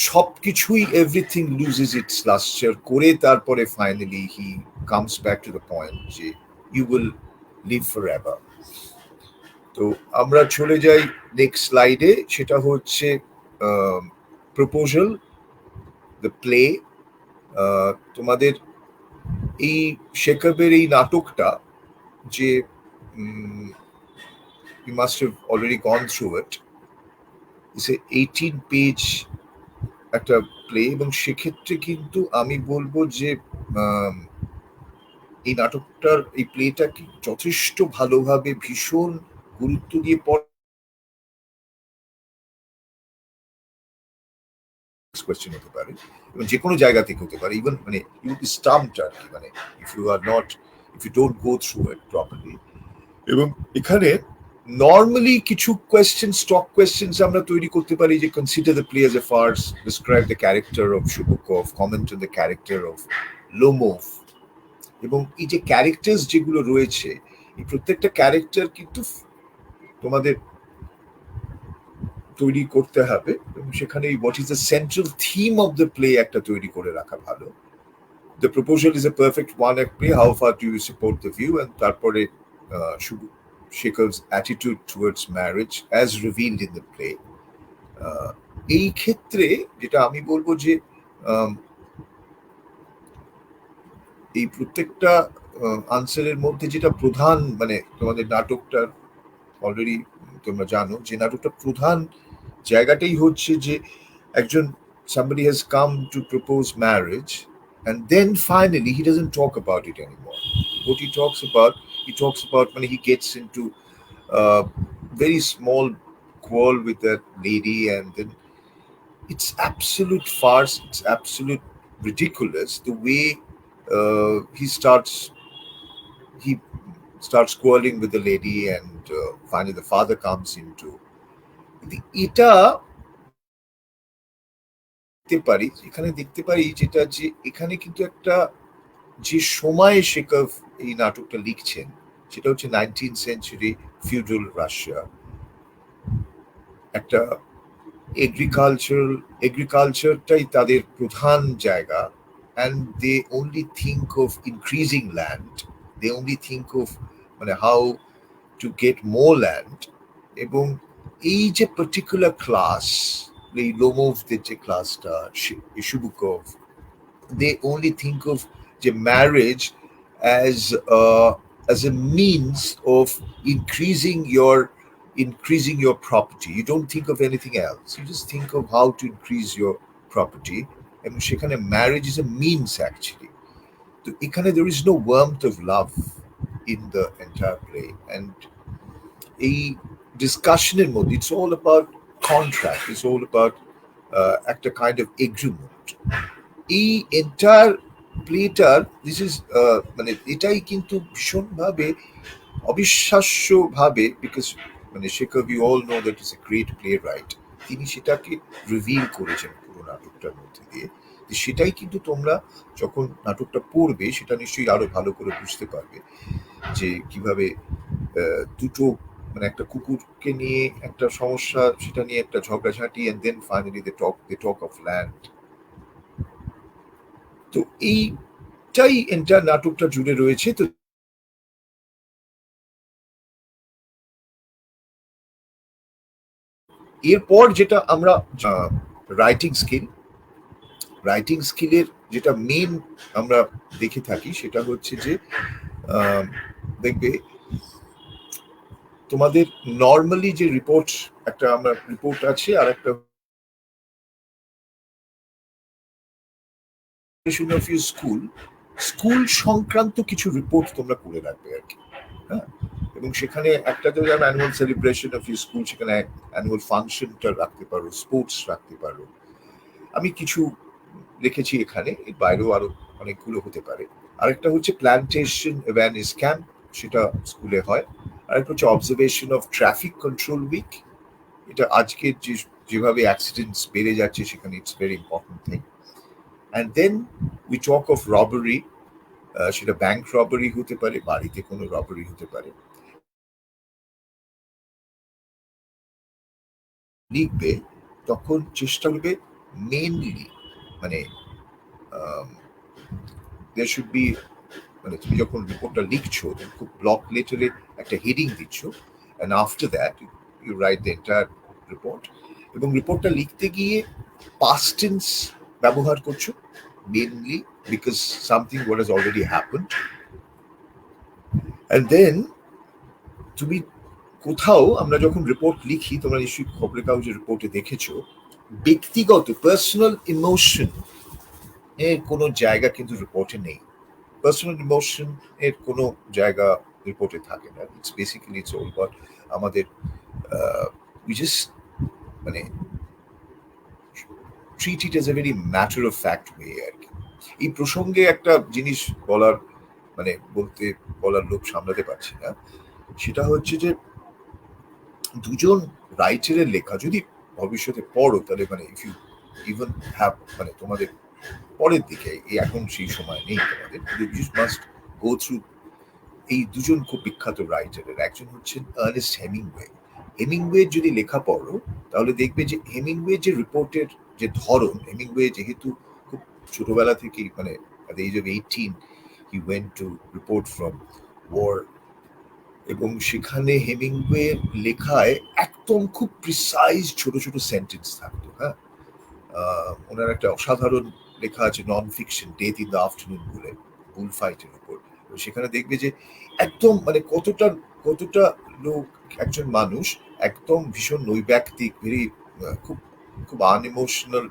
[SPEAKER 2] সবকিছুই এভরিথিং লুজেস ইটস লাস্টার করে তারপরে finally he comes back to the point যে you will live for ever. তো আমরা চলে যাই next স্লাইডে, সেটা হচ্ছে প্রপোজাল, দ্য প্লে। তোমাদের এই শেকবের এই নাটকটা যে you must have already gone through it, it's a 18 page একটা প্লে, এবং সেক্ষেত্রে কিন্তু আমি বলবো যে এই নাটকটার এই প্লেটা কি যথেষ্ট ভালোভাবে ভীষণ গুরুত্ব দিয়ে কোয়েশ্চেন হতে পারে, এবং যে কোনো জায়গা থেকে হতে পারে, ইভেন মানে ইউ বি স্টাম্পড আর কি, মানে if you are not, if you don't go through it properly. এবং এখানে নর্মালি কিছু কোয়েশ্চেন, স্টক কোয়েশ্চেন্স আমরা তৈরি করতে পারি যে consider the play as a farce, describe the character of Chubukov, comment on the character of Lomov. এবং এই যে ক্যারেক্টার্স যেগুলো রয়েছে, এই প্রত্যেকটা ক্যারেক্টার কিন্তু তোমাদের তৈরি করতে হবে, এবং সেখানে what is the central theme of the play একটা তৈরি করে রাখা ভালো। The proposal is a perfect one act play, how far do you support the view, and তারপরে Shekhav's attitude towards marriage as revealed in the play. এই ক্ষেত্রে যেটা আমি বলবো যে এই প্রত্যেকটা আনসারের মধ্যে যেটা প্রধান, মানে তোমাদের নাটকটার অলরেডি তোমরা জানো যে নাটকটা প্রধান জায়গাটাই হচ্ছে যে একজন somebody has come to propose marriage, and then finally he doesn't talk about it anymore. What he talks about when he gets into very small quarrel with that lady, and then it's absolute farce, it's absolute ridiculous the way he starts quarreling with the lady, and finally the father comes into এটা এখানে দেখতে পারি যেটা যে এখানে কিন্তু একটা যে সময়ে শেকভ এই নাটকটা লিখছেন সেটা হচ্ছে 19th century ফিউডাল রাশিয়া, একটা এগ্রিকালচারটাই তাদের প্রধান জায়গা, and they only think of increasing land, they only think of মানে how to get more land. এবং এই যে পার্টিকুলার ক্লাস, এই লোমোভদের যে ক্লাসটা, শুভকভ, they only think of the marriage as as a means of increasing your property. You don't think of anything else. You just think of how to increase your property. And সেখানে marriage is a means actually. তো এখানে there is no warmth of love in the entire play. And এই ডিসকাশনের মধ্যে it's all about contract, it's all about একটা kind of agreement. এই entire platter this is মানে এটাই কিন্তু ভীষণভাবে অবিশ্বাস্য ভাবে, বিকজ মানে Shekhar, you all know that is a great play right, তিনি সেটাকে রিভিল করেছেন পুরো নাটকটার মধ্যে দিয়ে। সেটাই কিন্তু তোমরা যখন নাটকটা পড়বে সেটা নিশ্চয়ই আরো ভালো করে বুঝতে পারবে যে কিভাবে দুটো মানে একটা কুকুরকে নিয়ে একটা সমস্যা, সেটা নিয়ে একটা ঝগড়াঝাঁটি, and then finally they talk of land. তো এইটাই এন্টার নাটকটা জুড়ে রয়েছে। তো এরপর যেটা আমরা রাইটিং স্কিলের যেটা মেন আমরা দেখে থাকি সেটা হচ্ছে যে দেখবে তোমাদের নর্মালি যে রিপোর্ট, একটা আমরা রিপোর্ট আছে আর একটা স্কুল সংক্রান্ত কিছু রিপোর্ট তোমরা করে রাখবে আর কি। হ্যাঁ, এবং সেখানে একটা তো annual celebration of your school, সেখানে অ্যানুয়াল ফাংশনটা রাখতে পারো, স্পোর্টস রাখতে পারো। আমি কিছু লিখেছি এখানে, এর বাইরেও আরো অনেকগুলো হতে পারে। আরেকটা হচ্ছে প্ল্যান্টেশন অ্যাওয়ারনেস ক্যাম্প, সেটা স্কুলে হয়। আরেকটা হচ্ছে observation of traffic control week, এটা আজকে যেভাবে অ্যাক্সিডেন্টস বেড়ে যাচ্ছে সেখানে it's very important thing. And then we talk of robbery, সেটা ব্যাংক রবারি হতে পারে, বাড়িতে কোনো রবারি হতে পারে। লিখবে তখন চেষ্টা করবে মেইনলি মানে there should be মানে তুমি যখন রিপোর্টটা লিখছো খুব ব্লক লেটারে একটা হেডিং দিচ্ছ, and after that you write the entire report। এবং রিপোর্টটা লিখতে গিয়ে past tense ব্যবহার করছো mainly because something what has already happened। and then তুমি কোথাও, আমরা যখন রিপোর্ট লিখি, তোমরা নিশ্চয়ই খবরের কাগজের রিপোর্টে দেখেছো, ব্যক্তিগত পার্সোনাল ইমোশন এর কোনো জায়গা কিন্তু রিপোর্টে নেই। পার্সোনাল ইমোশন এর কোনো জায়গা রিপোর্টে থাকে না। It's basically it's all about আমাদের উই জাস্ট মানে treat it as a very matter of fact way আর কি। এই প্রসঙ্গে একটা জিনিস বলার লোক সামলাতে পারছি না, সেটা হচ্ছে যে দুজন রাইটারের লেখা যদি ভবিষ্যতে পড়ো, তাহলে মানে ইফ ইউ ইভেন হ্যাভ মানে তোমাদের পরের দিকে, এখন সেই সময় নেই তোমাদের, ইউ মাস্ট গো থ্রু এই দুজন খুব বিখ্যাত রাইটারের। একজন হচ্ছেন আর্নেস্ট হেমিংওয়ে। হেমিংওয়ের যদি লেখা পড়ো তাহলে দেখবে যে হেমিংওয়ে যে রিপোর্টের যে ধরন, হেমিংওয়ে যেহেতু খুব ছোটবেলা থেকেই মানে at the age of 18 he went to report from war, এবং সেখানে হেমিংওয়ে লেখায় একদম খুব প্রিসাইজ ছোট ছোট সেন্টেন্স থাকতো। হ্যাঁ, ওনার একটা অসাধারণ লেখা আছে non fiction, death in the afternoon বলে, বুল ফাইটের উপর। সেখানে দেখবে যে একদম মানে কতটা লোক, একজন মানুষ একদম ভীষণ নৈব্যক্তিক, ভেরি খুব খুব আনইমোশনাল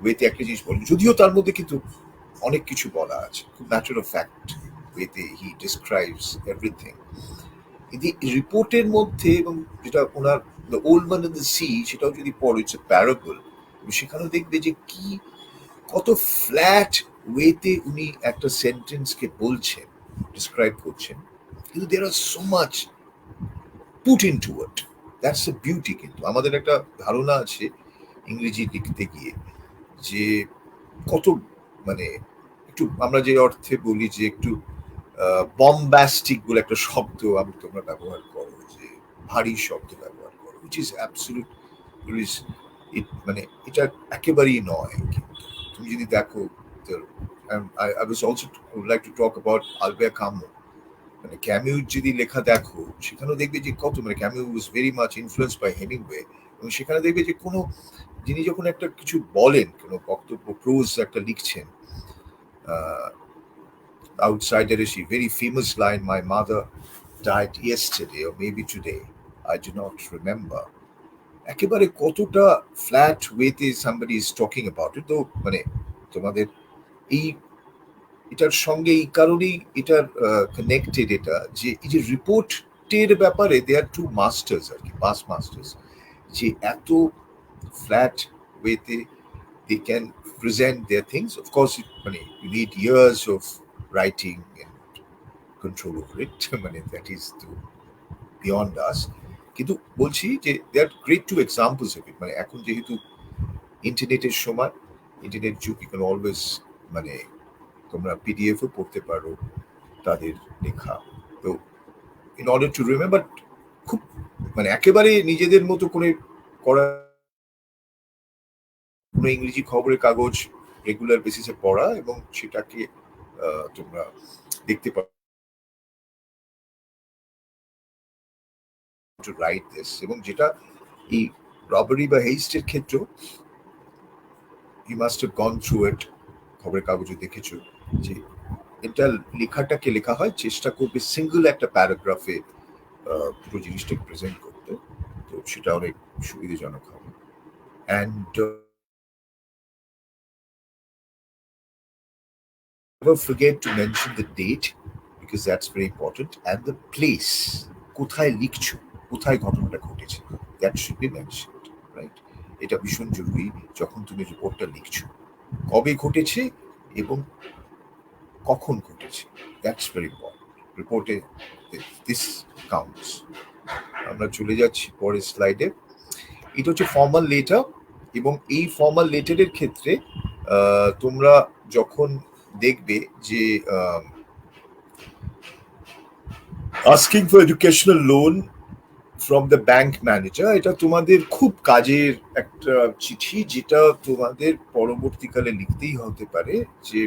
[SPEAKER 2] ওয়েতে একটা জিনিস বলে, যদিও তার মধ্যে কিন্তু অনেক কিছু বলা আছে, খুব ম্যাটার অফ ফ্যাক্ট ওয়েতে হি ডিসক্রাইবস এভরিথিং। রিপোর্টের মধ্যে, এবং যেটা ওনার the old man in the sea, সেটাও যদি পড়ো, ইটস এ প্যারাবল। সেখানেও দেখবে যে কি কত ফ্ল্যাট ওয়েতে উনি একটা সেন্টেন্সকে বলছেন, ডিসক্রাইব করছেন, কিন্তু there are so much put into it. That's a beauty. কিন্তু আমাদের একটা ধারণা আছে ইংরেজি লিখতে গিয়ে যে কত মানে একটু আমরা যে অর্থে বলি যে একটু বম্বাস্টিক বলে একটা শব্দ তোমরা ব্যবহার করো, যে ভারী শব্দ ব্যবহার করো, which is absolute মানে এটা একেবারেই নয়। তুমি যদি দেখো, I was also would like to talk about Albert Camus. মানে ক্যামিউর যদি লেখা দেখো, সেখানেও দেখবে যে কত, মানে Camus was very much influenced by Hemingway, এবং সেখানে দেখবে যে কোনো যিনি যখন একটা কিছু বলেন, কোনো বক্তব্য প্রোজ একটা লিখছেন, outsider is a very famous line, my mother died yesterday or maybe today, I do not remember. একেবারে কতটা ফ্ল্যাট ওয়েতে somebody is talking about it. তো মানে তোমাদের এই এটার সঙ্গে এই কারণেই এটার কানেক্টেড, এটা যে এই যে রিপোর্টের ব্যাপারে দে আর টু মাস্টার্স আর কি, পাস মাস্টার্স, যে এত ফ্ল্যাট ওয়েতে they can present their things. Of course, মানে you need years of writing and control over it. মানে that is beyond us. কিন্তু বলছি যে they are great two examples of it. মানে এখন যেহেতু ইন্টারনেটের সময়, ইন্টারনেট যুগ, you can always মানে তোমরা পিডিএফও পড়তে পারো তাদের লেখা। তো ইন অর্ডার টু রিমেম্বার, খুব মানে একেবারে নিজেদের মতো করে করা, কোনো ইংরেজি খবরের কাগজ রেগুলার বেসিসে পড়া এবং সেটাকে তোমরা দেখতে পারো টু রাইট দিস। এবং যেটা এই রবারি বা হেইস্টের ক্ষেত্রেও you must have gone through it, খবরের কাগজে দেখেছো যে এটা লেখাটাকে লেখা হয়, চেষ্টা করবে সিঙ্গল একটা প্যারাগ্রাফে পুরো জিনিসটাকে প্রেজেন্ট করতে, তো সেটা অনেক সুবিধাজনক হবে। And never forget to mention the date because that's very important, and the place, কোথায় লিখছো, কোথায় ঘটনাটা ঘটেছে, that should be mentioned, right? এটা ভীষণ জরুরি যখন তুমি রিপোর্টটা লিখছো, কবে ঘটেছে এবং কখন ঘটেছে, that's very important. রিপোর্টে this counts. আমরা চলে যাচ্ছি পরের স্লাইডে। এটা হচ্ছে ফর্মাল লেটার, এবং এই ফর্মাল লেটারের ক্ষেত্রে তোমরা যখন দেখবে যে asking for educational loan from the bank manager, এটা তোমাদের খুব কাজের একটা চিঠি, যেটা তোমাদের পরবর্তীকালে লিখতেই হতে পারে যে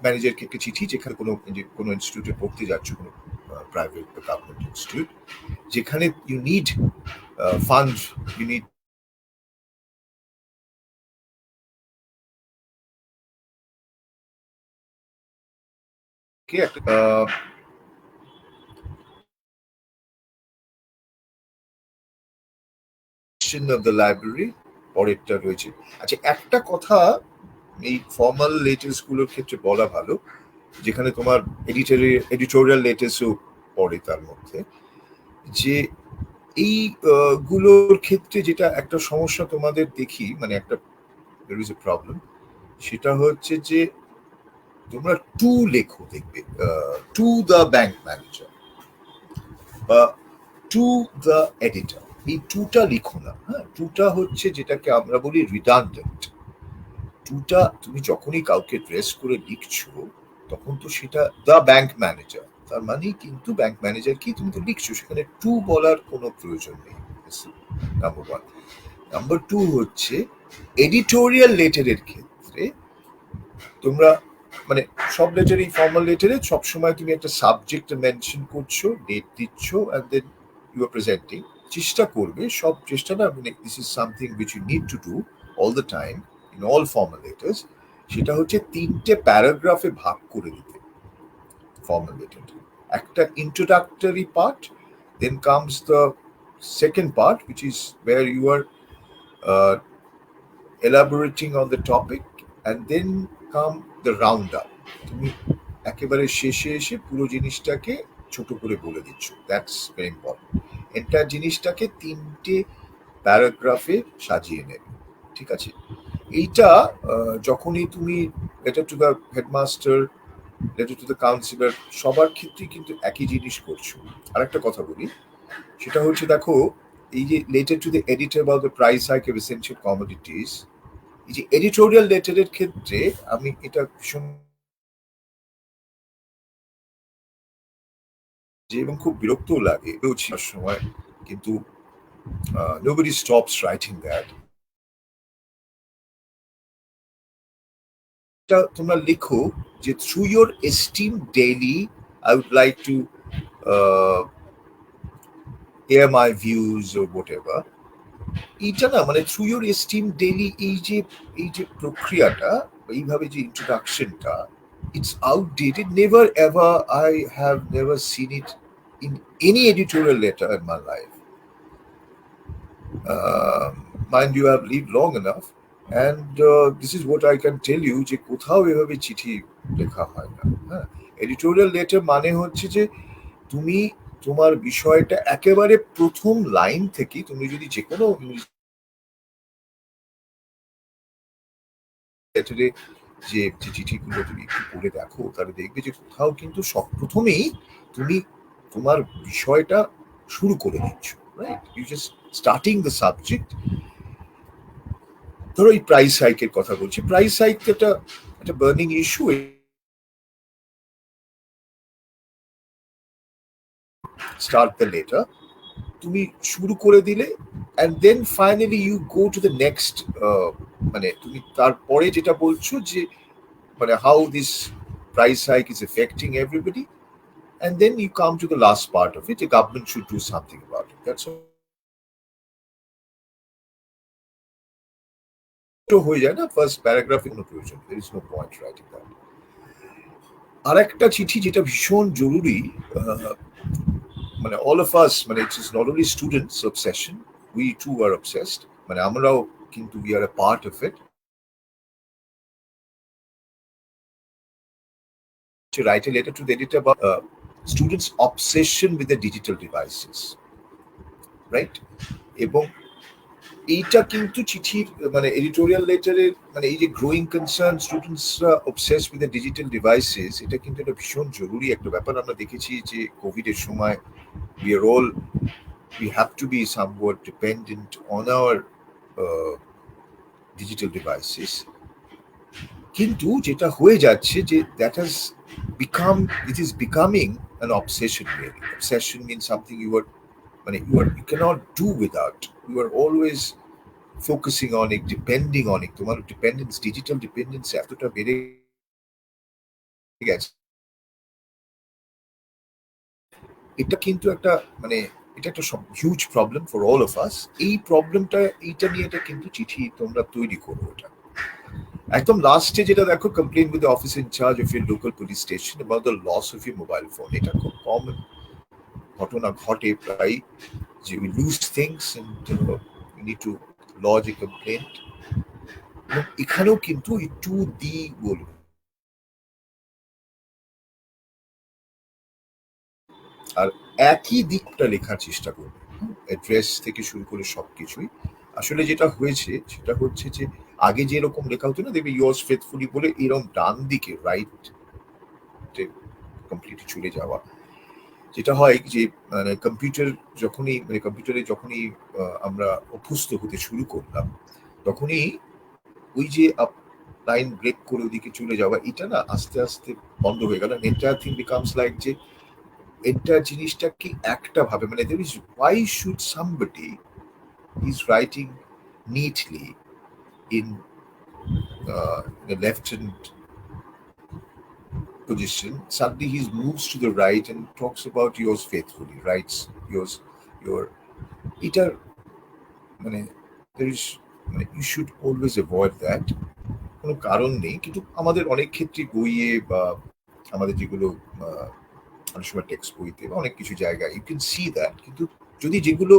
[SPEAKER 2] ম্যানেজারকে একটা চিঠি, যেখানে কোনো ইনস্টিটিউটে পড়তে যাচ্ছ, কোনো প্রাইভেট বা গভর্নমেন্ট ইনস্টিটিউট, যেখানে you need fund, you need of the library, পরেরটা রয়েছে। আচ্ছা, একটা কথা এই ফর্মাল লেটার্স গুলোর ক্ষেত্রে বলা ভালো, যেখানে তোমার এডিটোরিয়াল লেটার্সও পড়ে তার মধ্যে, যে এই গুলোর ক্ষেত্রে যেটা একটা সমস্যা তোমাদের দেখি, মানে একটা there is a problem, সেটা হচ্ছে যে তোমরা টু লেখো, দেখবে টু দ্য ব্যাংক ম্যানেজার বা টু দ্য এডিটর, এই টুটা লিখো না। হ্যাঁ, টুটা হচ্ছে যেটাকে আমরা বলি রিডান্ডেন্ট। টুটা তুমি যখনই কাউকে ড্রেস করে লিখছো, তখন তো সেটা দ্য ব্যাংক ম্যানেজার, তার মানে কিন্তু ব্যাংক ম্যানেজার কি তুমি তো লিখছো, সেখানে টু বলার কোনো প্রয়োজন নেই, নাম্বার ওয়ান। নাম্বার টু হচ্ছে এডিটোরিয়াল লেটারের ক্ষেত্রে তোমরা মানে সব লেটারেই, ফর্মাল লেটারে সবসময় তুমি একটা সাবজেক্ট মেনশন করছো, ডেট দিচ্ছ, and then you are presenting. চেষ্টা করবে, সব চেষ্টা না, মানে this is something which you need to do all the time in all formal letters, সেটা হচ্ছে 3টে প্যারাগ্রাফে ভাগ করে দিতে ফর্মাল লেটার। একটা introductory part, then comes the second part which is where you are elaborating on the topic, and then come the round up, তুমি একেবারে শেষে এসে পুরো জিনিসটাকে ছোট করে বলে দিচ্ছ, দ্যাটস ভেরি ইম্পর্টেন্ট। এটা জিনিসটাকে 3টে প্যারাগ্রাফে সাজিয়ে নেবে, ঠিক আছে? এইটা যখনই তুমি letter to the headmaster, letter to the councillor, সবার ক্ষেত্রেই কিন্তু একই জিনিস করছো। আর একটা কথা বলি, সেটা হচ্ছে দেখো, এই যে লেটার টু দ্য এডিটর বা the price hike of essential commodities, এই যে এডিটোরিয়াল লেটারের ক্ষেত্রে আমি এটা ভীষণ যে এবং খুব বিরক্তও লাগে সময়, কিন্তু nobody stops writing that. তোমরা লেখো যে through your esteemed daily I would like to air my views or whatever. এইটা না মানে থ্রু ইউর এস্টিম ডেইলি এই যে প্রক্রিয়াটা, এইভাবে যে ইন্ট্রোডাকশনটা, it's outdated. Never ever, I have never seen it in any editorial letter in my life. Mind you, I've lived long enough, and this is what I can tell you, যে কোথাও এভাবে চিঠি লেখা হয় না। হ্যাঁ, এডিটোরিয়াল লেটার মানে হচ্ছে যে তুমি তোমার বিষয়টা একেবারে প্রথম লাইন থেকে, তুমি যদি যে কোনো লেটারে যে চিঠিগুলো তুমি একটু পড়ে দেখো, তাহলে দেখবে যে কোথাও কিন্তু প্রথমেই তুমি তোমার বিষয়টা শুরু করে দিচ্ছ, right? You just starting the subject. ধরো এই প্রাইস হাইকের কথা বলছি, প্রাইস হাইক একটা burning issue, start the letter, তুমি শুরু করে দিলে, and then finally you go to the next, মানে তুমি তারপরে যেটা বলছো যে মানে how this price hike is affecting everybody, and then you come to the last part of it, the government should do something about it. That's all. তো হয়ে যায় না ফার্স্ট প্যারাগ্রাফে, কোনো প্রয়োজন, there is no point writing that. আর একটা চিঠি যেটা ভীষণ জরুরি, মানে all of us, মানে it is not only students obsession, we too are obsessed, মানে আমরাও কিন্তু we are a part of it, to write a letter to the editor about students' obsession with the digital devices, right? এবং এইটা কিন্তু চিঠির মানে editorial লেটারের মানে এই যে গ্রোয়িং কনসার্ন স্টুডেন্টসরা obsess with the digital devices, এটা কিন্তু একটা ভীষণ জরুরি একটা ব্যাপার। আমরা দেখেছি যে কোভিড এর সময় we have to be somewhat dependent on our digital devices, কিন্তু যেটা হয়ে যাচ্ছে যে it is becoming an obsession really. Obsession means something you cannot do without. You are always focusing on it, depending on it. তোমার dependence, digital dependence এতটা বেড়ে গেছে, এটা কিন্তু একটা মানে এটা একটা huge problem for all of us. এই প্রবলেমটা এইটা নিয়ে এটা কিন্তু চিঠি তোমরা তৈরি করো। এটা একদম লাস্টে যেটা দেখো, complain with the office in charge of your local police station about the loss of your mobile phone. এটা খুব কমন ঘটনা ঘটে প্রায়, যে we lose things and we need to lodge a complaint. এখানেও কিন্তু একটু দি বলবো, আর একই দিকটা লেখার চেষ্টা করবে, অ্যাড্রেস থেকে শুরু করে সবকিছুই। আসলে যেটা হয়েছে সেটা হচ্ছে যে আগে যেরকম লেখা হতো না, দেখবে ইয়োর্স ফেথফুলি বলে এরকম ডান দিকে রাইট কমপ্লিটলি চলে যাওয়া। যেটা হয় যে মানে কম্পিউটারে যখনই আমরা অভ্যস্ত হতে শুরু করলাম, তখনই ওই যে লাইন ব্রেক করে ওদিকে চলে যাওয়া, এটা না আস্তে আস্তে বন্ধ হয়ে গেল। এন্টায়ার থিং বিকামস লাইক যে এন্টায়ার জিনিসটা কি একটা ভাবে, মানে there is why should somebody is writing neatly in the left hand position, suddenly he moves to the right and talks about yours faithfully, writes your এটা মানে there is মানে you should always avoid that. কোনো কারণ নেই, কিন্তু আমাদের অনেক ক্ষেত্রে বইয়ে বা আমাদের যেগুলো অনেক সময় টেক্সট বইতে বা অনেক কিছু জায়গায় ইউ ক্যান সি দ্যাট। কিন্তু যদি যেগুলো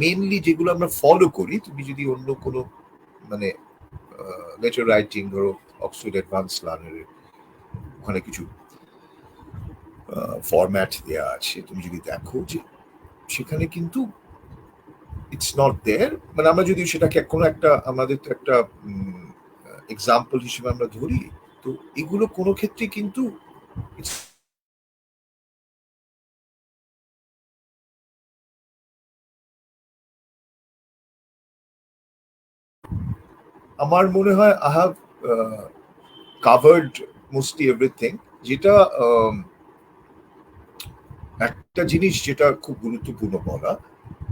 [SPEAKER 2] মেনলি যেগুলো আমরা ফলো করি, তুমি যদি অন্য কোনো মানে লেটার রাইটিং, ধরো অক্সফোর্ড অ্যাডভান্স লার্নারের ওখানে কিছু ফরম্যাট দেওয়া আছে, তুমি যদি দেখো যে সেখানে কিন্তু ইটস নট দেয়ার। মানে আমরা যদি সেটাকে কোনো একটা আমাদের তো একটা এক্সাম্পল হিসেবে আমরা ধরি, তো এগুলো কোনো ক্ষেত্রে কিন্তু আমার মনে হয় I have covered mostly everything, যেটা একটা জিনিস যেটা খুব গুরুত্বপূর্ণ বলা,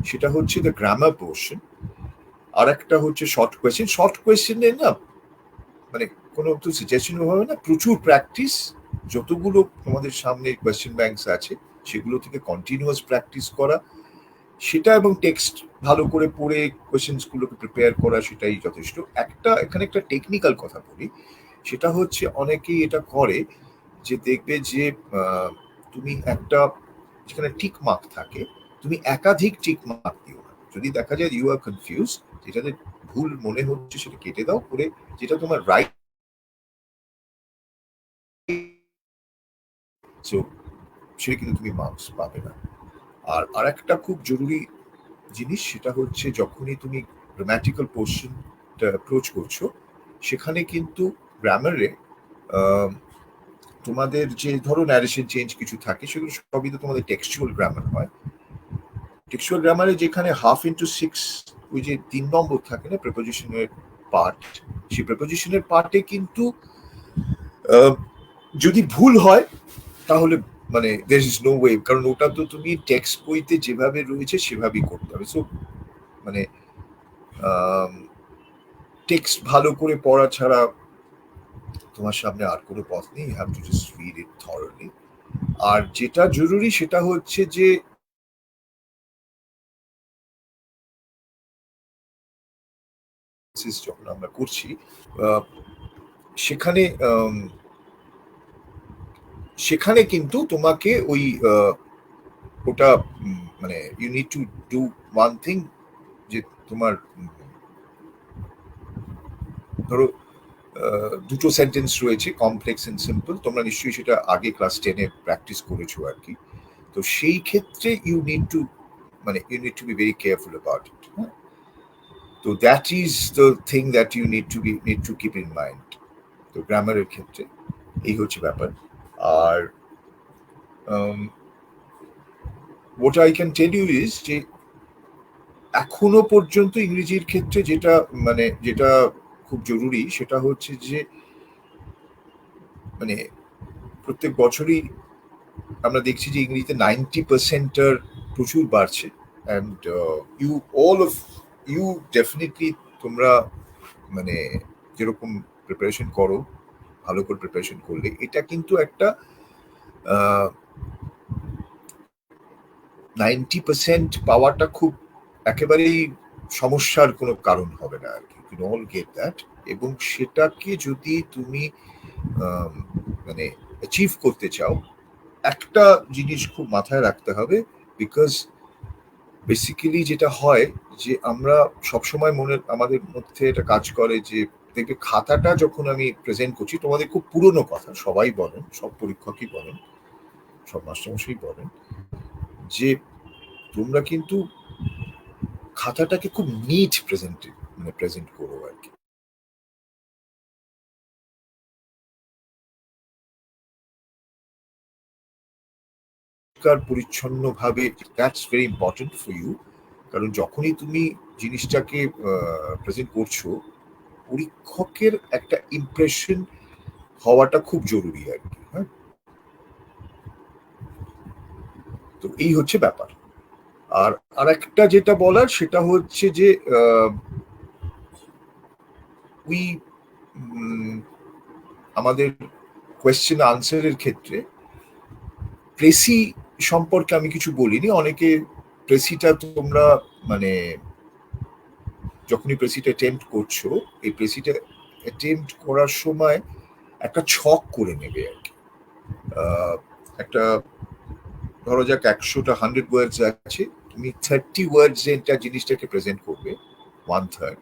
[SPEAKER 2] সেটা হচ্ছে দ্য গ্রামার পোর্শন, আর একটা হচ্ছে শর্ট কোয়েশ্চেন। শর্ট কোয়েশ্চেনে না মানে কোনো তো সাজেশন হবে না, প্রচুর প্র্যাকটিস। যতগুলো তোমাদের সামনে কোয়েশ্চেন ব্যাংকস আছে সেগুলো থেকে কন্টিনিউয়াস প্র্যাকটিস করা, সেটা এবং টেক্সট ভালো করে পড়ে কোয়েশ্চেন্স গুলোকে প্রিপেয়ার করা, সেটাই যথেষ্ট। এখানে একটা টেকনিক্যাল কথা বলি, সেটা হচ্ছে অনেকেই এটা করে যে দেখবে যে তুমি একটা যেখানে টিক মার্ক থাকে, তুমি একাধিক টিক মার্ক দিও না। যদি দেখা যায় ইউ আর কনফিউজ, যেটাতে ভুল মনে হচ্ছে সেটা কেটে দাও, করে যেটা তোমার রাইট সেটা কিন্তু তুমি মার্কস পাবে না। আর আরেকটা খুব জরুরি জিনিস, সেটা হচ্ছে যখনই তুমি গ্রামাটিক্যাল পোর্শনটা অ্যাপ্রোচ করছো, সেখানে কিন্তু গ্রামারে তোমাদের যে ধরো ন্যারেশন চেঞ্জ কিছু থাকে, সেগুলো সবই তো তোমাদের টেক্সচুয়াল গ্রামার হয়। টেক্সচুয়াল গ্রামারে যেখানে 1/2 × 6 ওই যে 3 নম্বর থাকে না প্রেপোজিশনের পার্ট, সেই প্রেপোজিশনের পার্টে কিন্তু যদি ভুল হয় তাহলে মানে there is no way, কারণ ওটা তো তুমি টেক্সট বইতে যেভাবে রয়েছে সেভাবেই করতে হবে। সো মানে টেক্সট ভালো করে পড়া ছাড়া তোমার সামনে আর কোনো পথ নেই, you have to just read it thoroughly. আর যেটা জরুরি সেটা হচ্ছে যে যখন আমরা করছি সেখানে সেখানে কিন্তু তোমাকে ওই ওটা মানে you need to do one thing, যে তোমার ধরো দুটো সেন্টেন্স রয়েছে, কমপ্লেক্স এন্ড সিম্পল, তোমরা নিশ্চয়ই সেটা আগে ক্লাস 10-এ প্র্যাকটিস করেছো আর কি। তো সেই ক্ষেত্রে you need to be very careful about it. তো that is the thing that you need to keep in mind. তো গ্রামারের ক্ষেত্রে এই হচ্ছে ব্যাপার। আর what I can tell you is যে এখনো পর্যন্ত ইংরেজির ক্ষেত্রে যেটা খুব জরুরি, সেটা হচ্ছে যে মানে প্রত্যেক বছরই আমরা দেখছি যে ইংরেজিতে 90% প্রচুর বাড়ছে। অ্যান্ড ইউ ডেফিনেটলি তোমরা মানে যেরকম প্রিপারেশন করো, ভালো করে প্রিপারেশন করলে এটা কিন্তু একটা 90% পাওয়াটা খুব একেবারেই সমস্যার কোনো কারণ হবে না আর কি, ইউ অল গেট দ্যাট। এবং সেটাকে যদি তুমি মানে অ্যাচিভ করতে চাও, একটা জিনিস খুব মাথায় রাখতে হবে, বিকজ বেসিক্যালি যেটা হয় যে আমরা সবসময় আমাদের মধ্যে এটা কাজ করে যে দেখবে খাতাটা যখন আমি প্রেজেন্ট করছি, তোমাদের খুব পুরনো কথা সবাই বলেন, সব পরীক্ষকই বলেন, সব মাস্টারমশাই বলেন যে তোমরা কিন্তু খাতাটাকে খুব নিট প্রেজেন্ট করো আর কি। পরিচ্ছন্ন ভাবে, that's very important for you. কারণ যখনই তুমি জিনিসটাকে প্রেজেন্ট করছো, পরীক্ষকের একটা ইমপ্রেশন হওয়াটা খুব জরুরি আর কি। হ্যাঁ, তো এই হচ্ছে ব্যাপার। আর আরেকটা যেটা বলার সেটা হচ্ছে যে উই আমাদের কোয়েশ্চেন আনসারের ক্ষেত্রে প্রেসি সম্পর্কে আমি কিছু বলিনি। অনেকে প্রেসিটা তোমরা মানে যখনই প্রেসিটা অ্যাটেম্প্ট করছো, এই প্রেসিটা অ্যাটেম্প্ট করার সময় একটা ছক করে নেবে আর কি। একটা ধরো যাক 100 ওয়ার্ডস আছে, তুমি 30 ওয়ার্ডস এটা জিনিসটাকে প্রেজেন্ট করবে, 1/3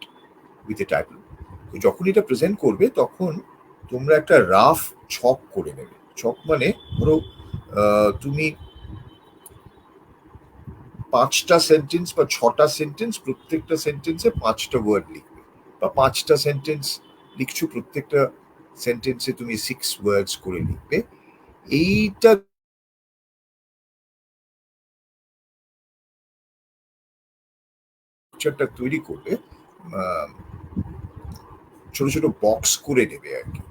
[SPEAKER 2] উইথ এ টাইটেল। তো যখন এটা প্রেজেন্ট করবে তখন তোমরা একটা রাফ ছক করে নেবে। ছক মানে ধরো তুমি 5টা সেন্টেন্স বা 6টা সেন্টেন্স, প্রত্যেকটা সেন্টেন্সে 5টা ওয়ার্ড লিখবে, বা 5টা সেন্টেন্স লিখছো, প্রত্যেকটা সেন্টেন্সে তুমি 6 ওয়ার্ডস করে লিখবে। এইটা তৈরি করবে, ছোট ছোট বক্স করে নেবে আর কি।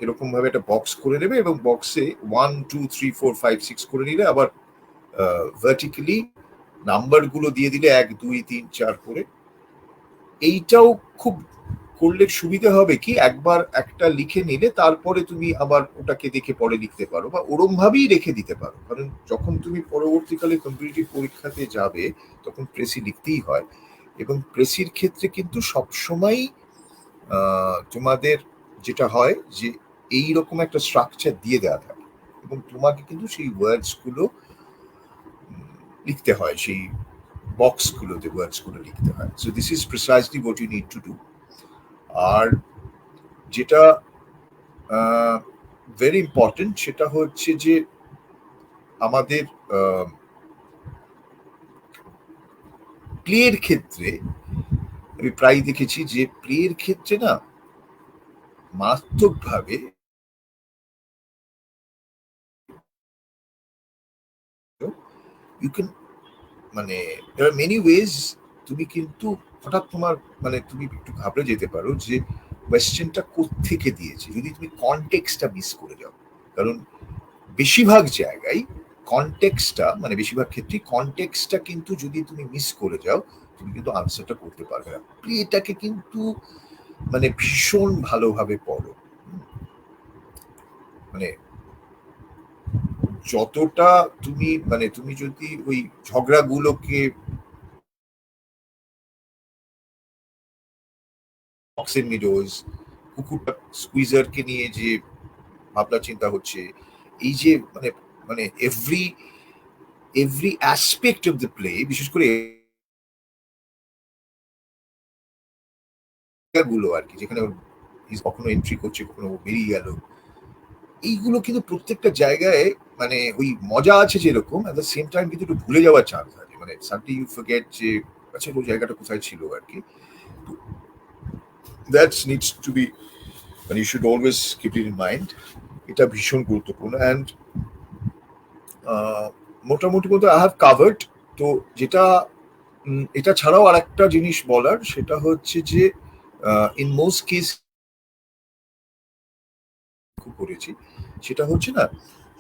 [SPEAKER 2] এরকম ভাবে একটা বক্স করে নেবে এবং বক্সে 1 2 3 4 5 6 করে নিলে আবার ভার্টিক্যালি নাম্বার গুলো দিয়ে দিলে 1 2 3 4 করে। এইটাও খুব করলে সুবিধা হবে কি, একবার একটা লিখে নিলে তারপরে তুমি আবার ওটাকে দেখে পরে লিখতে পারো, বা ওরম ভাবেই রেখে দিতে পারো, কারণ যখন তুমি পরবর্তীকালে কম্পিটিটিভ পরীক্ষাতে যাবে তখন প্রেসি লিখতেই হয়। এবং প্রেসির ক্ষেত্রে কিন্তু সবসময় তোমাদের যেটা হয় যে এইরকম একটা স্ট্রাকচার দিয়ে দেওয়া থাকে এবং তোমাকে কিন্তু সেই ওয়ার্ডস গুলো লিখতে হয়, সেই বক্সগুলোতে ওয়ার্ডস গুলো লিখতে হয়। So this is precisely what you need to do. আর যেটা ভেরি ইম্পর্টেন্ট সেটা হচ্ছে যে আমাদের প্লের ক্ষেত্রে আমি প্রায় দেখেছি যে প্লের ক্ষেত্রে না মারাত্মকভাবে ইউ ক্যান মানে there are many ways তুমি কিন্তু হঠাৎ তোমার মানে তুমি একটু ঘাবড়ে যেতে পারো যে কোয়েশ্চেনটা কোত্থেকে দিয়েছে, যদি তুমি কনটেক্সটটা মিস করে যাও। কারণ বেশিরভাগ জায়গায় কনটেক্সটটা মানে বেশিরভাগ ক্ষেত্রে কনটেক্সটটা কিন্তু যদি তুমি মিস করে যাও তুমি কিন্তু আনসারটা করতে পারবে না। এটাকে কিন্তু মানে ভীষণ ভালোভাবে পড়ো, মানে যতটা তুমি মানে তুমি যদি ওই ঝগড়াগুলোকে বক্সের মিডোজ কুকুরটা স্কুইজারকে নিয়ে যে ভাবনা চিন্তা হচ্ছে, এই যে মানে মানে every every aspect of the play, বিশেষ করে গুলো আর কি, যেখানে কখনো এন্ট্রি করছে কখনো বেরিয়ে গেল, এইগুলো কিন্তু প্রত্যেকটা জায়গায় মানে ওই মজা আছে যেরকম, অ্যাট দ্য সেম টাইম কিন্তু একটু ভুলে যাওয়ার চান্স আছে, মানে সামথিং ইউ ফরগেট যে আচ্ছা ওই জায়গাটা কোথায় ছিল আর কি। দ্যাট নিডস টু বি মানে you should always keep it in mind. এটা ভীষণ গুরুত্বপূর্ণ। অ্যান্ড মোটামুটি বলতে আই হ্যাভ কাভার্ড। তো যেটা এটা ছাড়াও আর একটা জিনিস বলার সেটা হচ্ছে যে ইন মোস্ট কেস করেছি সেটা হচ্ছে না,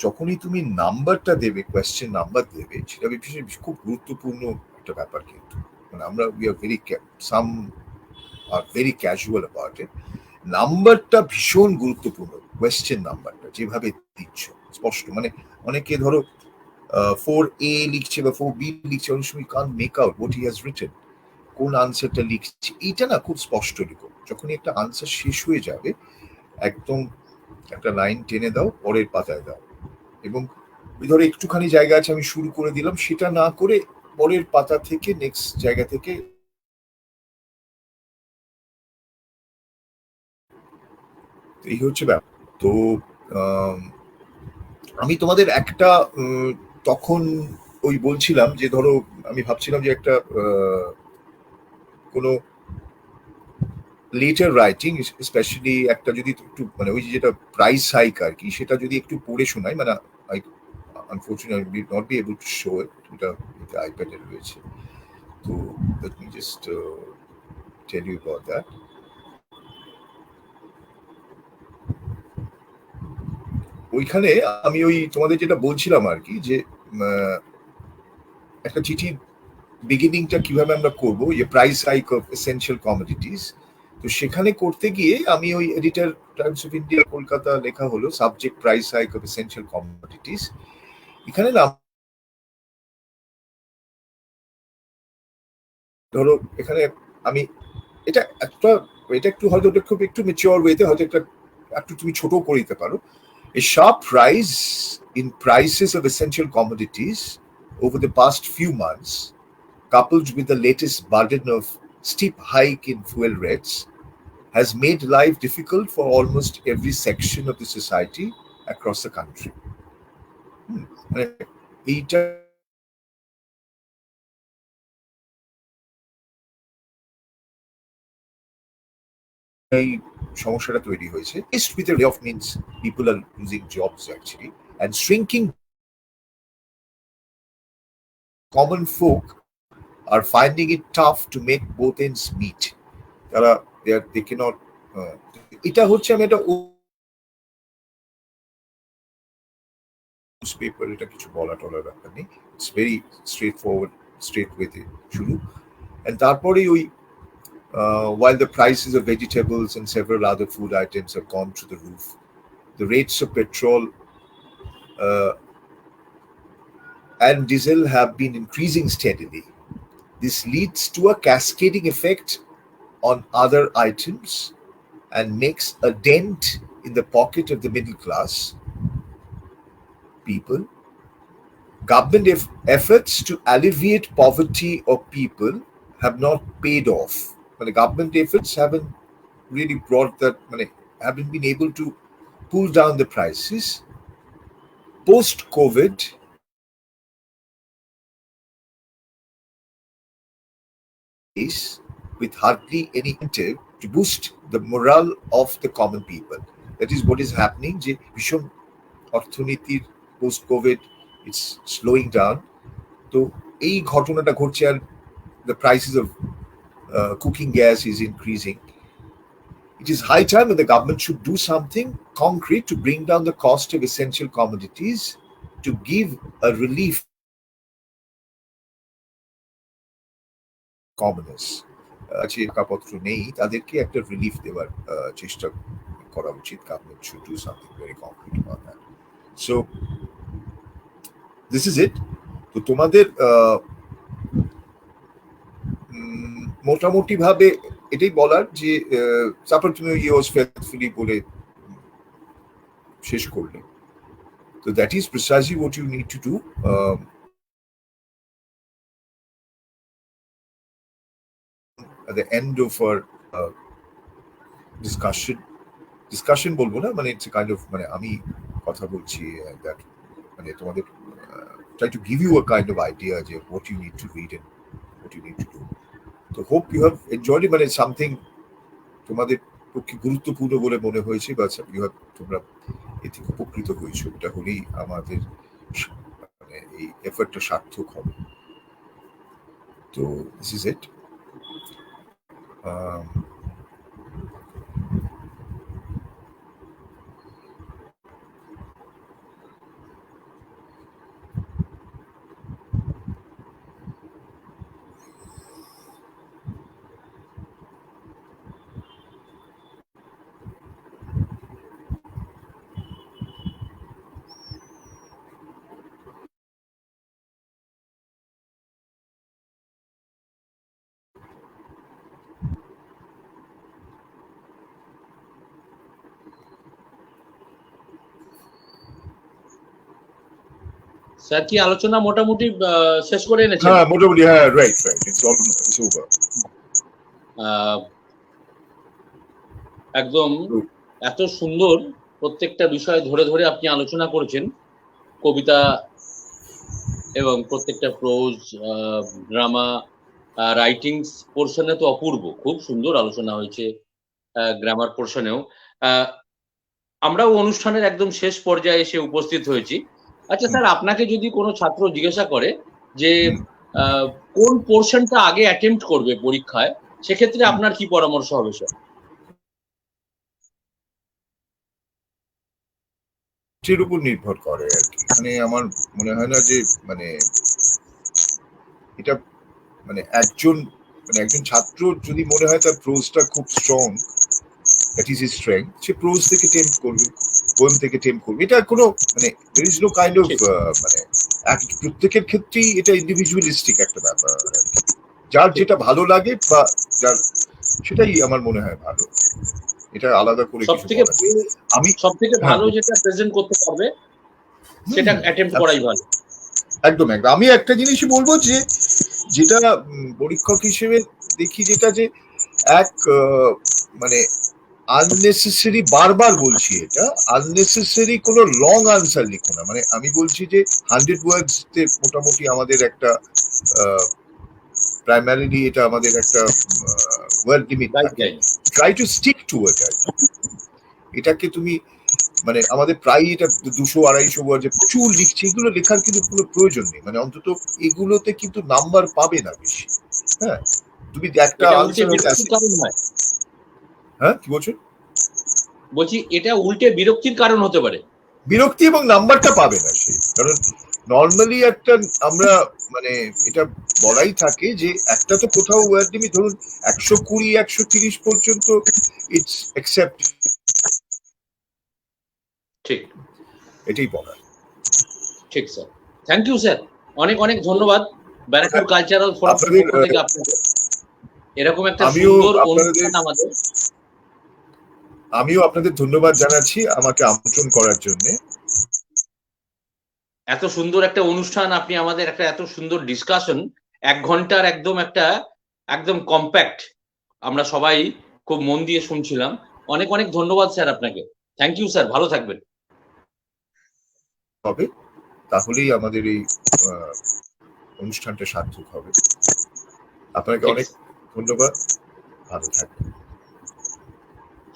[SPEAKER 2] যখনই তুমি নাম্বারটা দেবে কোয়েশ্চেন নাম্বার দেবে সেটা খুব গুরুত্বপূর্ণ একটা ব্যাপার। কিন্তু মানে আমরা we are very some are very casual about it. নাম্বারটা ভীষণ গুরুত্বপূর্ণ, কোয়েশ্চেন নাম্বারটা যেভাবে দিচ্ছ স্পষ্ট, মানে অনেকে ধরো 4A লিখছে বা 4B লিখছে, অনেক সময় কান make out what he has written, কোন আনসারটা লিখছে এইটা না খুব স্পষ্ট লিখো। যখনই একটা আনসার শেষ হয়ে যাবে একদম একটা লাইন টেনে দাও, পরের পাতায় দাও, এবং ওই ধরো একটুখানি জায়গা আছে আমি শুরু করে দিলাম সেটা না করে পরের পাতা থেকে নেক্সট জায়গা থেকে এই হচ্ছে ব্যাপার। তো আমি তোমাদের একটা তখন ওই বলছিলাম যে ধরো আমি ভাবছিলাম যে একটা কোনো লেটার রাইটিং স্পেশালি একটা যদি একটু মানে ওই যেটা প্রাইস হাইক আর কি সেটা যদি একটু পড়ে শোনাই, মানে I unfortunately will not be able to show it, এটা আইপ্যাডে রয়েছে। তো let me just tell you about that. ওইখানে আমি ওই তোমাদের যেটা বলছিলাম আর কি যে একটা চিঠির বিগিনিংটা কিভাবে আমরা করবো, যে price hike of essential commodities. তো সেখানে করতে গিয়ে আমি ওই editor Times of India Kolkata লেখা হলো subject price hike of essential commodities. এখানে না ধরো এখানে আমি এটা একটা এটা একটু হয়তো খুব একটু ম্যাচিওর ওয়েতে হয়তো একটা একটু তুমি ছোট করে দিতে পারো। A sharp rise in prices of essential commodities over the past few months, coupled with the latest burden of steep hike in fuel rates, has made life difficult for almost every section of the society across the country. এইটা এই সমস্যাটা তৈরি হয়েছে। With the layoff means people are losing jobs actually, and shrinking common folk are finding it tough to make both ends meet. তারা they cannot এটা হচ্ছে আমি একটা নিউজপেপার, এটা কিছু বলা টলার ব্যাপার নেই, it's very straight forward, straight ওয়েতে শুরু। এন্ড তারপরেই ওই while the prices of vegetables and several other food items have gone through the roof, the rates of petrol and diesel have been increasing steadily. This leads to a cascading effect on other items and makes a dent in the pocket of the middle class people. Government efforts to alleviate poverty of people have not paid off. The government efforts haven't really brought that, haven't been able to pull down the prices. Post-COVID, with hardly any incentive to boost the morale of the common people. That is what is happening. যে ভীষণ অর্থনীতির post Covid it's slowing down. তো এই ঘটনাটা ঘটছে, আর the prices of cooking gas is increasing. It is high time that the government should do something concrete to bring down the cost of essential commodities to give a relief commoners. আছে টাকাপত্র নেই, তাদেরকে একটা relief দেওয়ার চেষ্টা করা উচিত। Government should do something very concrete about that. So this is it. তো তোমাদের মোটামুটি ভাবে এটাই বলার যে তারপর তুমি ইয়োর্স ফেথফুলি বলে শেষ করলে। তো that is precisely what you need to do. At the end of our discussion বলবো না, মানে it's a kind of, মানে আমি কথা বলছি, that মানে তোমাদের try to give you a kind of idea যে what you need to read and what you need to do. So hope you have enjoyed it, মানে something তোমাদের পক্ষে গুরুত্বপূর্ণ বলে মনে হয়েছে, বা তোমরা এতে উপকৃত হয়েছো, এটা হলেই আমাদের মানে এই এফর্টটা সার্থক হবে। তো this is it.
[SPEAKER 1] স্যার কি আলোচনা মোটামুটি শেষ করে এনেছেন?
[SPEAKER 2] হ্যাঁ মোটামুটি, হ্যাঁ রাইট ইটস ওভার।
[SPEAKER 1] একদম এত সুন্দর প্রত্যেকটা বিষয় ধরে ধরে আপনি আলোচনা করেছেন, কবিতা এবং প্রত্যেকটা প্রোজ, ড্রামা, রাইটিংস পোর্শনে তো অপূর্ব, খুব সুন্দর আলোচনা হয়েছে, গ্রামার পোর্শনেও। আমরাও অনুষ্ঠানের একদম শেষ পর্যায়ে এসে উপস্থিত হয়েছি। আচ্ছা স্যার, আপনাকে যদি কোনো ছাত্র জিজ্ঞাসা করে যে কোন পোর্শনটা আগে অ্যাটেম্প্ট করবে পরীক্ষায়, সেক্ষেত্রে আপনার কি পরামর্শ হবে স্যার?
[SPEAKER 2] এর উপর নির্ভর করে আর কি। মানে আমার মনে হয় না যে মানে এটা মানে একজন ছাত্র যদি মনে হয় তার প্রোজটা খুব strong, that is his strength, say pros থেকে টেম্প করবে, পোয়েম থেকে টেম্প করবে। এটা কোনো মানে there is no kind of মানে প্রত্যেকের ক্ষেত্রেই এটা ইন্ডিভিজুয়ালিস্টিক একটা ব্যাপার আর কি। যার যেটা ভালো লাগে বা যার সেটাই আমার মনে হয় ভালো, এটা আলাদা করে কিছু বলা যায়। আমি
[SPEAKER 1] সবথেকে ভালো যেটা প্রেজেন্ট করতে পারবে সেটা অ্যাটেম্প্ট করাই ভালো।
[SPEAKER 2] একদম একদম। আমি একটা জিনিসই বলবো যে যেটা পরীক্ষক হিসেবে দেখি, যেটা যে এক মানে আননেসেসারি, বারবার বলছি এটা, আননেসেসারি কোনো লং আনসার লিখো না। মানে আমি বলছি যে 100 ওয়ার্ডস তে মোটামুটি আমাদের একটা প্রাইমারিলি এটা আমাদের একটা ওয়ার্ড লিমিট থাকে, ট্রাই টু স্টিক টু ইট। এটাকে তুমি মানে আমাদের প্রায় এটা 200-250 ওয়ার্ড যে প্রচুর লিখছে, এগুলো লেখার কিন্তু কোনো প্রয়োজন নেই। মানে অন্তত এগুলোতে কিন্তু নাম্বার পাবে না বেশি। হ্যাঁ, তুমি একটা আনসার, হ্যাঁ কি বলছো?
[SPEAKER 1] বলছি এটা উল্টে বিরক্তির কারণ হতে পারে।
[SPEAKER 2] বিরক্তি এবং নাম্বারটা পাবে না সে, কারণ নর্মালি একটা আমরা মানে এটা বলাই থাকে যে একটা তো কোথাও ওয়ার্ড নিবি, ধরুন 120 130 পর্যন্ত ইটস অ্যাকসেপ্ট,
[SPEAKER 1] ঠিক
[SPEAKER 2] এটাই বলা।
[SPEAKER 1] ঠিক স্যার, থ্যাংক ইউ স্যার, অনেক অনেক ধন্যবাদ ব্যারাকপুর কালচারাল ফোরাম
[SPEAKER 2] আপনাদের
[SPEAKER 1] পক্ষ থেকে আপনাকে এরকম একটা
[SPEAKER 2] আমিও
[SPEAKER 1] সুন্দর
[SPEAKER 2] আপনাদের
[SPEAKER 1] অনুষ্ঠান আমাদের।
[SPEAKER 2] আমিও আপনাদের ধন্যবাদ জানাচ্ছি আমাকে আমন্ত্রণ করার জন্য।
[SPEAKER 1] এত সুন্দর একটা অনুষ্ঠান আপনি আমাদের একটা এত সুন্দর ডিসকাশন 1 ঘন্টার একদম কম্প্যাক্ট, আমরা সবাই খুব মন দিয়ে শুনছিলাম। অনেক অনেক ধন্যবাদ স্যার আপনাকে, থ্যাংক ইউ স্যার, ভালো থাকবেন।
[SPEAKER 2] হবে তাহলেই আমাদের এই অনুষ্ঠানটা সার্থক হবে। আপনাকে
[SPEAKER 1] ঠিক
[SPEAKER 2] অনেক
[SPEAKER 1] স্যার,
[SPEAKER 2] ধন্যবাদ, ভালো থাকবেন।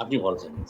[SPEAKER 1] আপনি ভালো থাকবেন।